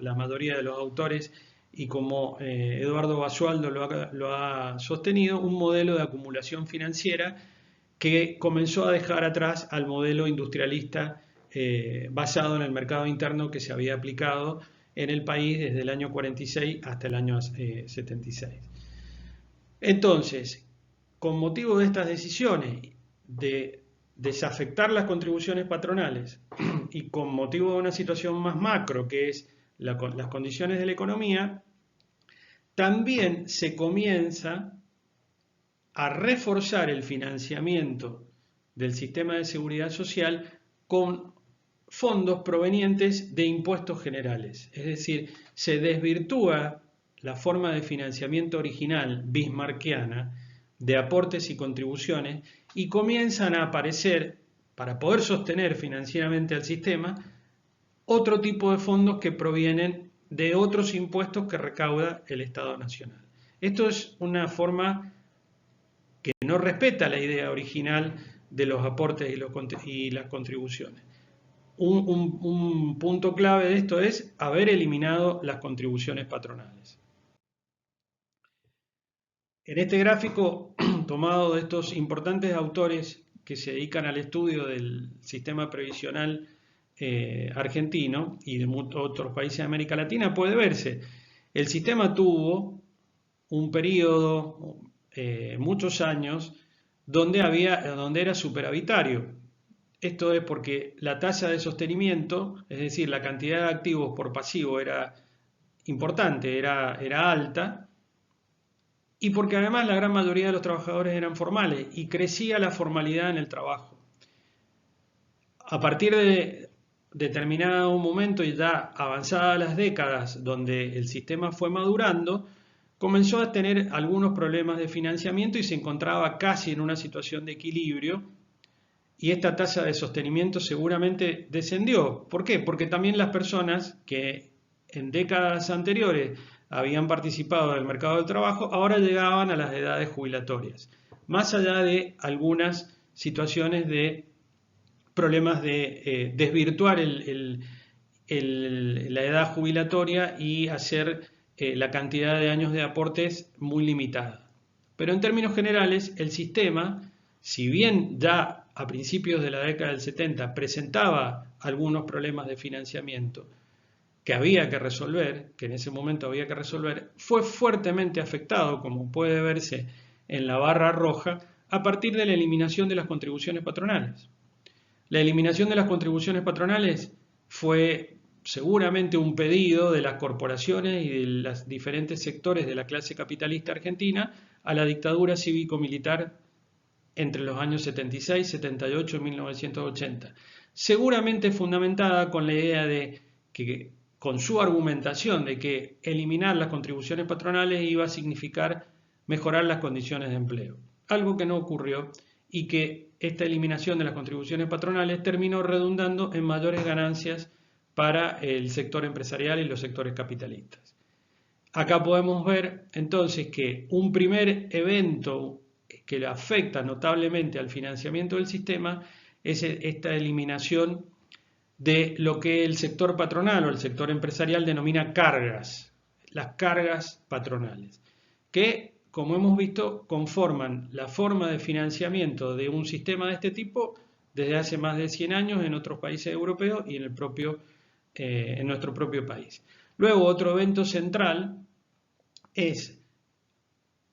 la mayoría de los autores y como Eduardo Basualdo lo ha sostenido, un modelo de acumulación financiera que comenzó a dejar atrás al modelo industrialista basado en el mercado interno que se había aplicado en el país desde el año 46 hasta el año 76. Entonces, con motivo de estas decisiones de desafectar las contribuciones patronales y con motivo de una situación más macro que es las condiciones de la economía, también se comienza a reforzar el financiamiento del sistema de seguridad social con fondos provenientes de impuestos generales. Es decir, se desvirtúa la forma de financiamiento original bismarckiana de aportes y contribuciones y comienzan a aparecer, para poder sostener financieramente al sistema, otro tipo de fondos que provienen de otros impuestos que recauda el Estado Nacional. Esto es una forma que no respeta la idea original de los aportes y las contribuciones. Un punto clave de esto es haber eliminado las contribuciones patronales. En este gráfico, tomado de estos importantes autores que se dedican al estudio del sistema previsional argentino y de otros países de América Latina, puede verse. El sistema tuvo un periodo, muchos años, donde era superavitario. Esto es porque la tasa de sostenimiento, es decir, la cantidad de activos por pasivo era importante, era alta, y porque además la gran mayoría de los trabajadores eran formales y crecía la formalidad en el trabajo. A partir de determinado momento y ya avanzadas las décadas donde el sistema fue madurando, comenzó a tener algunos problemas de financiamiento y se encontraba casi en una situación de equilibrio y esta tasa de sostenimiento seguramente descendió. ¿Por qué? Porque también las personas que en décadas anteriores habían participado del mercado del trabajo ahora llegaban a las edades jubilatorias, más allá de algunas situaciones de problemas de desvirtuar la edad jubilatoria y hacer la cantidad de años de aportes muy limitada. Pero en términos generales, el sistema, si bien ya a principios de la década del 70 presentaba algunos problemas de financiamiento que había que resolver, que en ese momento había que resolver, fue fuertemente afectado, como puede verse en la barra roja, a partir de la eliminación de las contribuciones patronales. La eliminación de las contribuciones patronales fue seguramente un pedido de las corporaciones y de los diferentes sectores de la clase capitalista argentina a la dictadura cívico-militar entre los años 76, 78 y 1980. Seguramente fundamentada con la idea de que, con su argumentación de que eliminar las contribuciones patronales iba a significar mejorar las condiciones de empleo. Algo que no ocurrió y que esta eliminación de las contribuciones patronales terminó redundando en mayores ganancias para el sector empresarial y los sectores capitalistas. Acá podemos ver entonces que un primer evento que le afecta notablemente al financiamiento del sistema es esta eliminación de lo que el sector patronal o el sector empresarial denomina cargas, las cargas patronales, que, como hemos visto, conforman la forma de financiamiento de un sistema de este tipo desde hace más de 100 años en otros países europeos y en nuestro propio país. Luego, otro evento central es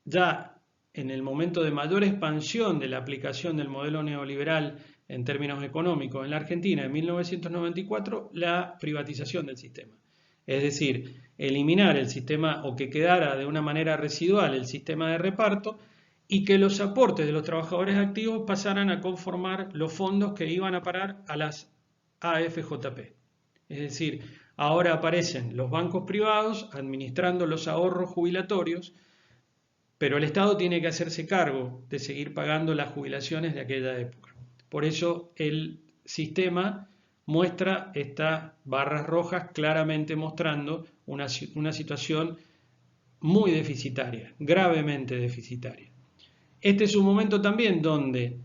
ya en el momento de mayor expansión de la aplicación del modelo neoliberal en términos económicos en la Argentina en 1994, la privatización del sistema. Es decir, eliminar el sistema o que quedara de una manera residual el sistema de reparto y que los aportes de los trabajadores activos pasaran a conformar los fondos que iban a parar a las AFJP. Es decir, ahora aparecen los bancos privados administrando los ahorros jubilatorios, pero el Estado tiene que hacerse cargo de seguir pagando las jubilaciones de aquella época. Por eso el sistema muestra estas barras rojas claramente mostrando una situación muy deficitaria, gravemente deficitaria. Este es un momento también donde,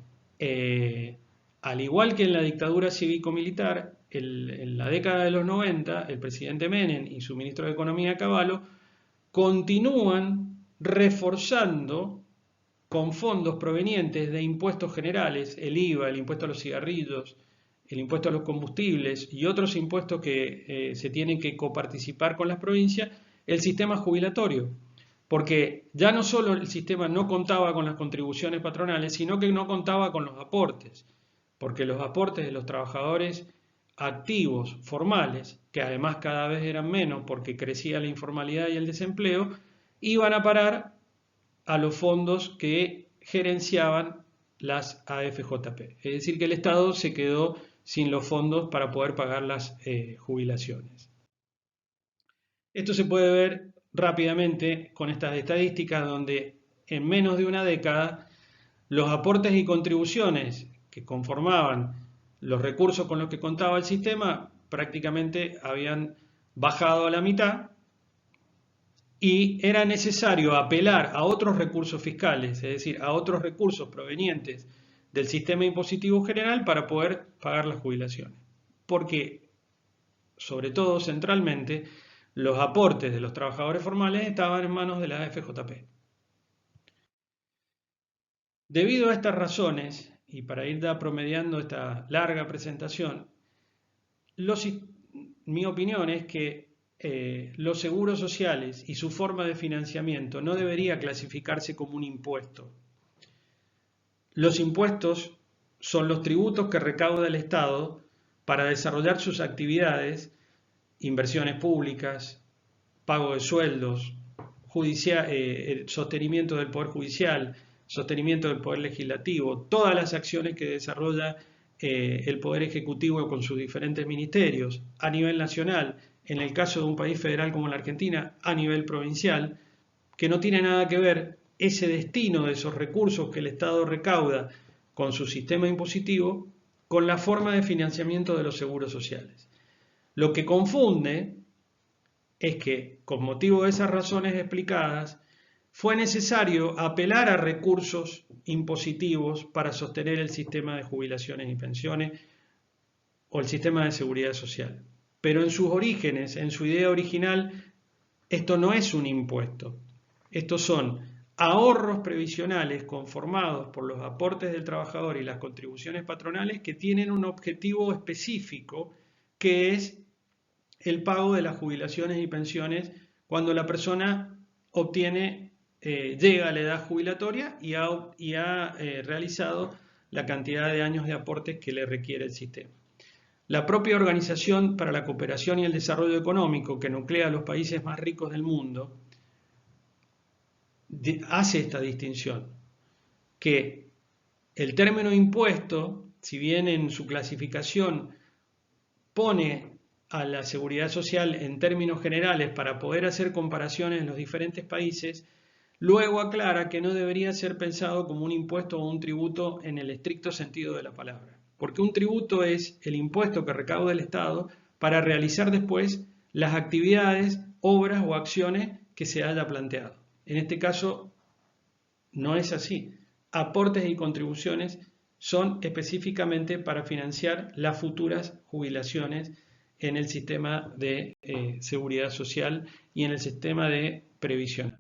al igual que en la dictadura cívico-militar, en la década de los 90, el presidente Menem y su ministro de Economía Cavallo continúan reforzando con fondos provenientes de impuestos generales, el IVA, el impuesto a los cigarrillos, el impuesto a los combustibles y otros impuestos que se tienen que coparticipar con las provincias, el sistema jubilatorio. Porque ya no solo el sistema no contaba con las contribuciones patronales, sino que no contaba con los aportes, porque los aportes de los trabajadores activos, formales, que además cada vez eran menos porque crecía la informalidad y el desempleo, iban a parar a los fondos que gerenciaban las AFJP. Es decir, que el Estado se quedó sin los fondos para poder pagar las jubilaciones. Esto se puede ver rápidamente con estas estadísticas donde en menos de una década los aportes y contribuciones que conformaban los recursos con los que contaba el sistema prácticamente habían bajado a la mitad y era necesario apelar a otros recursos fiscales, es decir, a otros recursos provenientes del sistema impositivo general para poder pagar las jubilaciones. Porque, sobre todo centralmente, los aportes de los trabajadores formales estaban en manos de la AFJP. Debido a estas razones, y para ir promediando esta larga presentación, mi opinión es que los seguros sociales y su forma de financiamiento no debería clasificarse como un impuesto. Los impuestos son los tributos que recauda el Estado para desarrollar sus actividades, inversiones públicas, pago de sueldos, sostenimiento del Poder Judicial, sostenimiento del Poder Legislativo, todas las acciones que desarrolla el Poder Ejecutivo con sus diferentes ministerios a nivel nacional, en el caso de un país federal como la Argentina, a nivel provincial, que no tiene nada que ver ese destino de esos recursos que el Estado recauda con su sistema impositivo con la forma de financiamiento de los seguros sociales. Lo que confunde es que, con motivo de esas razones explicadas, fue necesario apelar a recursos impositivos para sostener el sistema de jubilaciones y pensiones o el sistema de seguridad social. Pero en sus orígenes, en su idea original, esto no es un impuesto. Estos son ahorros previsionales conformados por los aportes del trabajador y las contribuciones patronales que tienen un objetivo específico, que es el pago de las jubilaciones y pensiones cuando la persona llega a la edad jubilatoria y ha realizado la cantidad de años de aportes que le requiere el sistema. La propia Organización para la Cooperación y el Desarrollo Económico, que nuclea a los países más ricos del mundo, hace esta distinción, que el término impuesto, si bien en su clasificación pone a la seguridad social en términos generales para poder hacer comparaciones en los diferentes países, luego aclara que no debería ser pensado como un impuesto o un tributo en el estricto sentido de la palabra. Porque un tributo es el impuesto que recauda el Estado para realizar después las actividades, obras o acciones que se haya planteado. En este caso no es así. Aportes y contribuciones son específicamente para financiar las futuras jubilaciones en el sistema de seguridad social y en el sistema de previsión.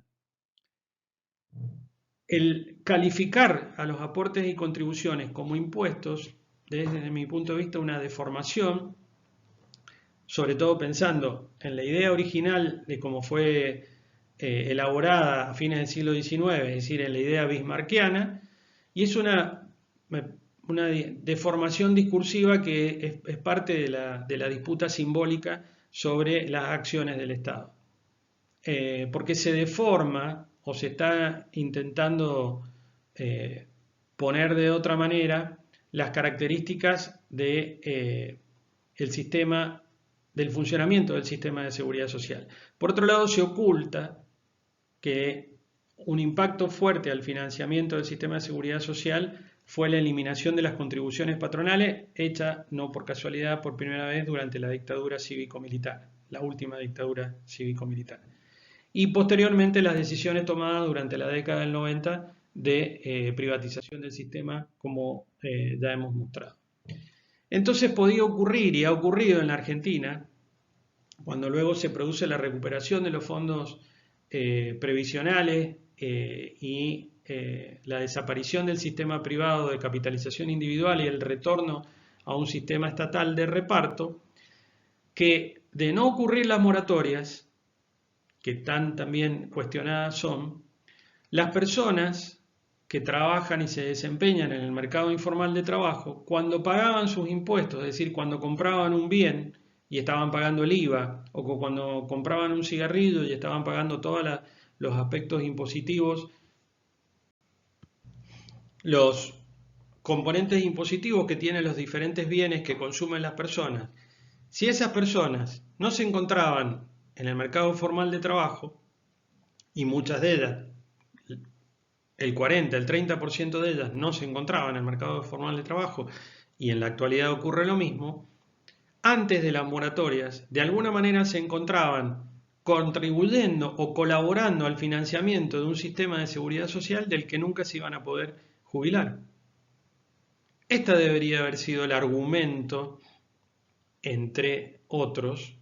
el calificar a los aportes y contribuciones como impuestos, desde mi punto de vista, una deformación, sobre todo pensando en la idea original de cómo fue elaborada a fines del siglo XIX, es decir, en la idea bismarckiana, y es una deformación discursiva que es parte de la disputa simbólica sobre las acciones del Estado. Porque se deforma o se está intentando poner de otra manera las características de, el sistema, del funcionamiento del sistema de seguridad social. Por otro lado, se oculta que un impacto fuerte al financiamiento del sistema de seguridad social fue la eliminación de las contribuciones patronales, hecha no por casualidad por primera vez durante la dictadura cívico-militar, la última dictadura cívico-militar. Y posteriormente las decisiones tomadas durante la década del 90 de privatización del sistema, como ya hemos mostrado. Entonces podía ocurrir, y ha ocurrido en la Argentina, cuando luego se produce la recuperación de los fondos previsionales y la desaparición del sistema privado de capitalización individual y el retorno a un sistema estatal de reparto, que de no ocurrir las moratorias, que tan también cuestionadas son, las personas que trabajan y se desempeñan en el mercado informal de trabajo, cuando pagaban sus impuestos, es decir, cuando compraban un bien y estaban pagando el IVA, o cuando compraban un cigarrillo y estaban pagando todos los aspectos impositivos, los componentes impositivos que tienen los diferentes bienes que consumen las personas, si esas personas no se encontraban en el mercado formal de trabajo, y muchas de ellas, el 40, el 30% de ellas no se encontraban en el mercado formal de trabajo, y en la actualidad ocurre lo mismo, antes de las moratorias, de alguna manera se encontraban contribuyendo o colaborando al financiamiento de un sistema de seguridad social del que nunca se iban a poder jubilar. Este debería haber sido el argumento, entre otros,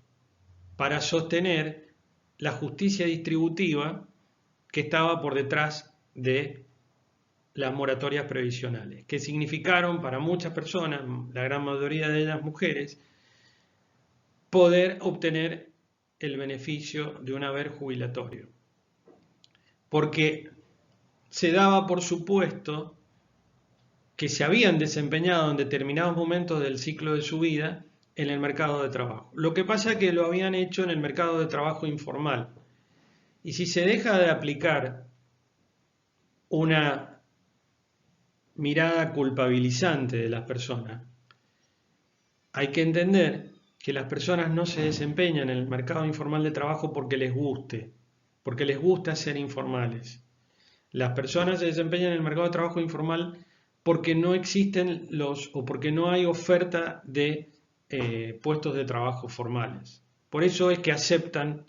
para sostener la justicia distributiva que estaba por detrás de las moratorias previsionales, que significaron para muchas personas, la gran mayoría de ellas mujeres, poder obtener el beneficio de un haber jubilatorio. Porque se daba por supuesto que se habían desempeñado en determinados momentos del ciclo de su vida en el mercado de trabajo. Lo que pasa es que lo habían hecho en el mercado de trabajo informal. Y si se deja de aplicar una mirada culpabilizante de las personas, hay que entender que las personas no se desempeñan en el mercado informal de trabajo porque les gusta ser informales. Las personas se desempeñan en el mercado de trabajo informal porque no existen o porque no hay oferta de puestos de trabajo formales. Por eso es que aceptan,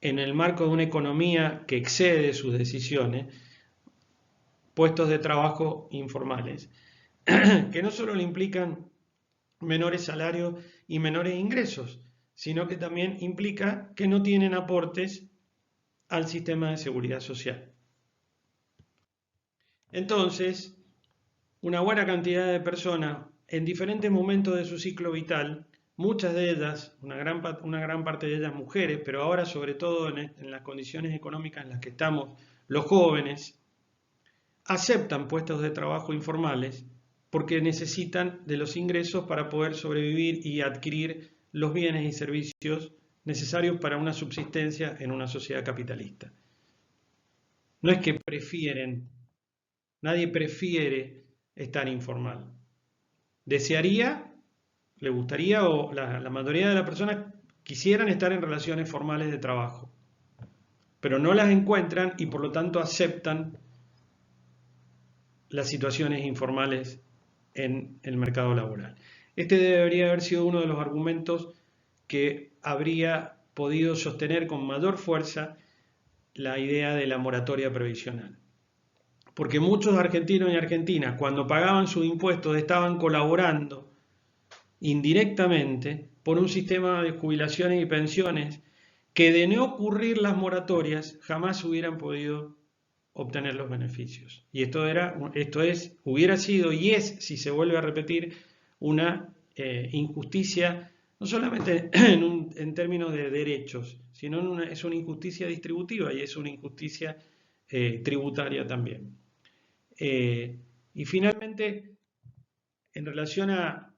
en el marco de una economía que excede sus decisiones, puestos de trabajo informales, que no solo le implican menores salarios y menores ingresos, sino que también implica que no tienen aportes al sistema de seguridad social. Entonces, una buena cantidad de personas en diferentes momentos de su ciclo vital, muchas de ellas, una gran parte de ellas mujeres, pero ahora sobre todo en las condiciones económicas en las que estamos los jóvenes, aceptan puestos de trabajo informales porque necesitan de los ingresos para poder sobrevivir y adquirir los bienes y servicios necesarios para una subsistencia en una sociedad capitalista. No es que prefieren, nadie prefiere estar informal. Desearía, le gustaría, o la mayoría de las personas quisieran estar en relaciones formales de trabajo, pero no las encuentran y por lo tanto aceptan las situaciones informales en el mercado laboral. Este debería haber sido uno de los argumentos que habría podido sostener con mayor fuerza la idea de la moratoria previsional. Porque muchos argentinos y argentinas, cuando pagaban sus impuestos, estaban colaborando indirectamente por un sistema de jubilaciones y pensiones que, de no ocurrir las moratorias, jamás hubieran podido obtener los beneficios. Y hubiera sido y es, si se vuelve a repetir, una injusticia, no solamente en términos de derechos, sino es una injusticia distributiva y es una injusticia tributaria también. Y finalmente, en relación a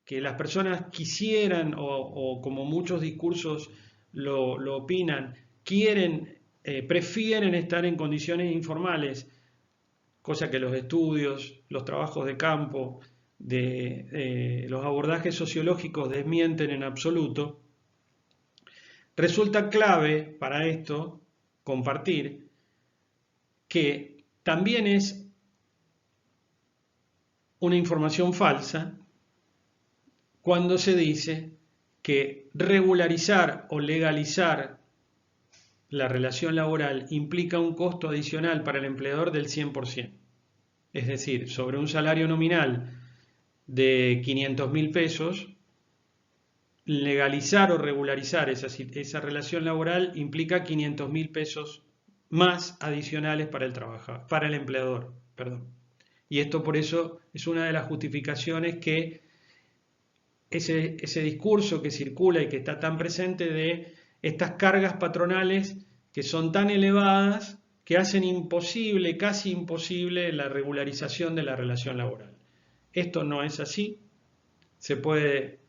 que las personas quisieran, o como muchos discursos lo opinan, prefieren estar en condiciones informales, cosa que los estudios, los trabajos de campo, los abordajes sociológicos desmienten en absoluto. Resulta clave para esto compartir que también es una información falsa cuando se dice que regularizar o legalizar la relación laboral implica un costo adicional para el empleador del 100%. Es decir, sobre un salario nominal de 500.000 pesos, legalizar o regularizar esa relación laboral implica 500.000 pesos más adicionales para el empleador. Y esto por eso es una de las justificaciones que ese discurso que circula y que está tan presente de estas cargas patronales que son tan elevadas que hacen imposible, casi imposible, la regularización de la relación laboral. Esto no es así, se puede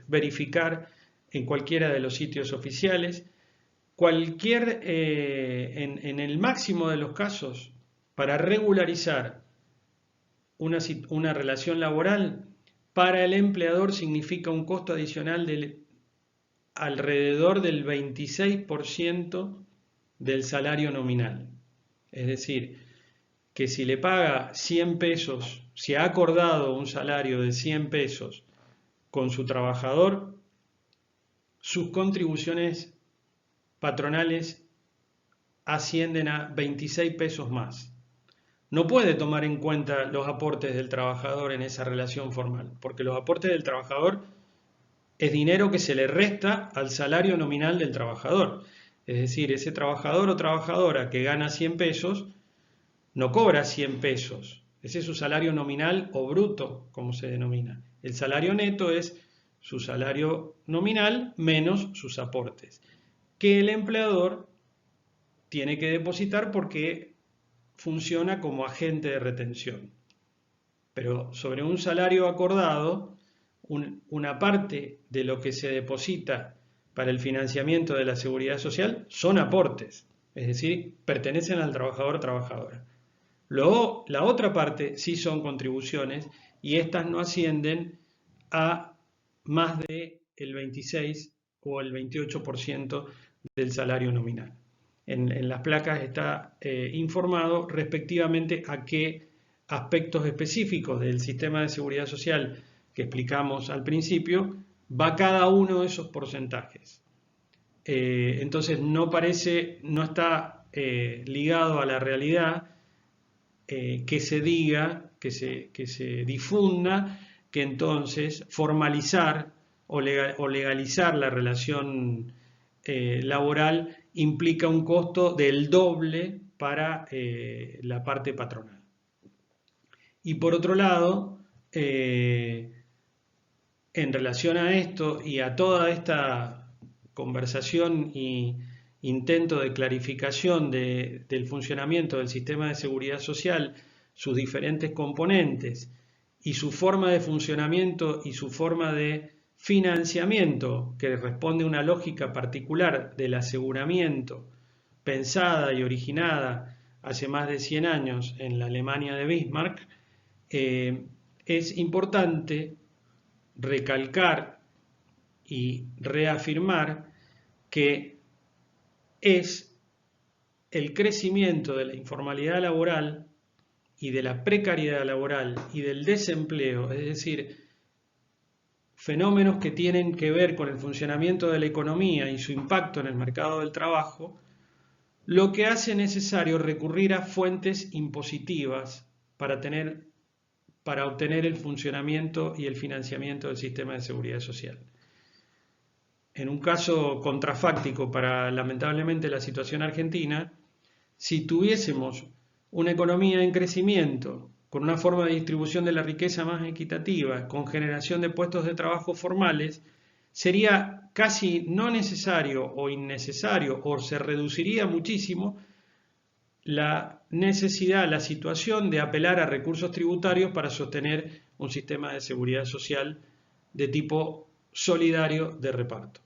verificar en cualquiera de los sitios oficiales. En el máximo de los casos, para regularizar una relación laboral, para el empleador significa un costo adicional de alrededor del 26% del salario nominal. Es decir, que si le paga 100 pesos, si ha acordado un salario de 100 pesos con su trabajador, sus contribuciones patronales ascienden a 26 pesos más. No puede tomar en cuenta los aportes del trabajador en esa relación formal, porque los aportes del trabajador es dinero que se le resta al salario nominal del trabajador. Es decir, ese trabajador o trabajadora que gana 100 pesos no cobra 100 pesos. Ese es su salario nominal o bruto, como se denomina. El salario neto es su salario nominal menos sus aportes, que el empleador tiene que depositar porque funciona como agente de retención. Pero sobre un salario acordado, una parte de lo que se deposita para el financiamiento de la seguridad social son aportes, es decir, pertenecen al trabajador o trabajadora. Luego, la otra parte sí son contribuciones y estas no ascienden a más del 26 o el 28% del salario nominal. En las placas está informado respectivamente a qué aspectos específicos del sistema de seguridad social que explicamos al principio va cada uno de esos porcentajes. Entonces no está ligado a la realidad que se diga, que se difunda, que entonces formalizar o legalizar la relación laboral implica un costo del doble para la parte patronal. Y por otro lado, en relación a esto y a toda esta conversación y intento de clarificación del funcionamiento del sistema de seguridad social, sus diferentes componentes y su forma de funcionamiento y su forma de financiamiento, que responde a una lógica particular del aseguramiento pensada y originada hace más de 100 años en la Alemania de Bismarck, es importante recalcar y reafirmar que es el crecimiento de la informalidad laboral y de la precariedad laboral y del desempleo, es decir, fenómenos que tienen que ver con el funcionamiento de la economía y su impacto en el mercado del trabajo, lo que hace necesario recurrir a fuentes impositivas para obtener el funcionamiento y el financiamiento del sistema de seguridad social. En un caso contrafáctico para lamentablemente la situación argentina, si tuviésemos una economía en crecimiento, con una forma de distribución de la riqueza más equitativa, con generación de puestos de trabajo formales, sería casi no necesario o innecesario, o se reduciría muchísimo la necesidad, la situación de apelar a recursos tributarios para sostener un sistema de seguridad social de tipo solidario de reparto.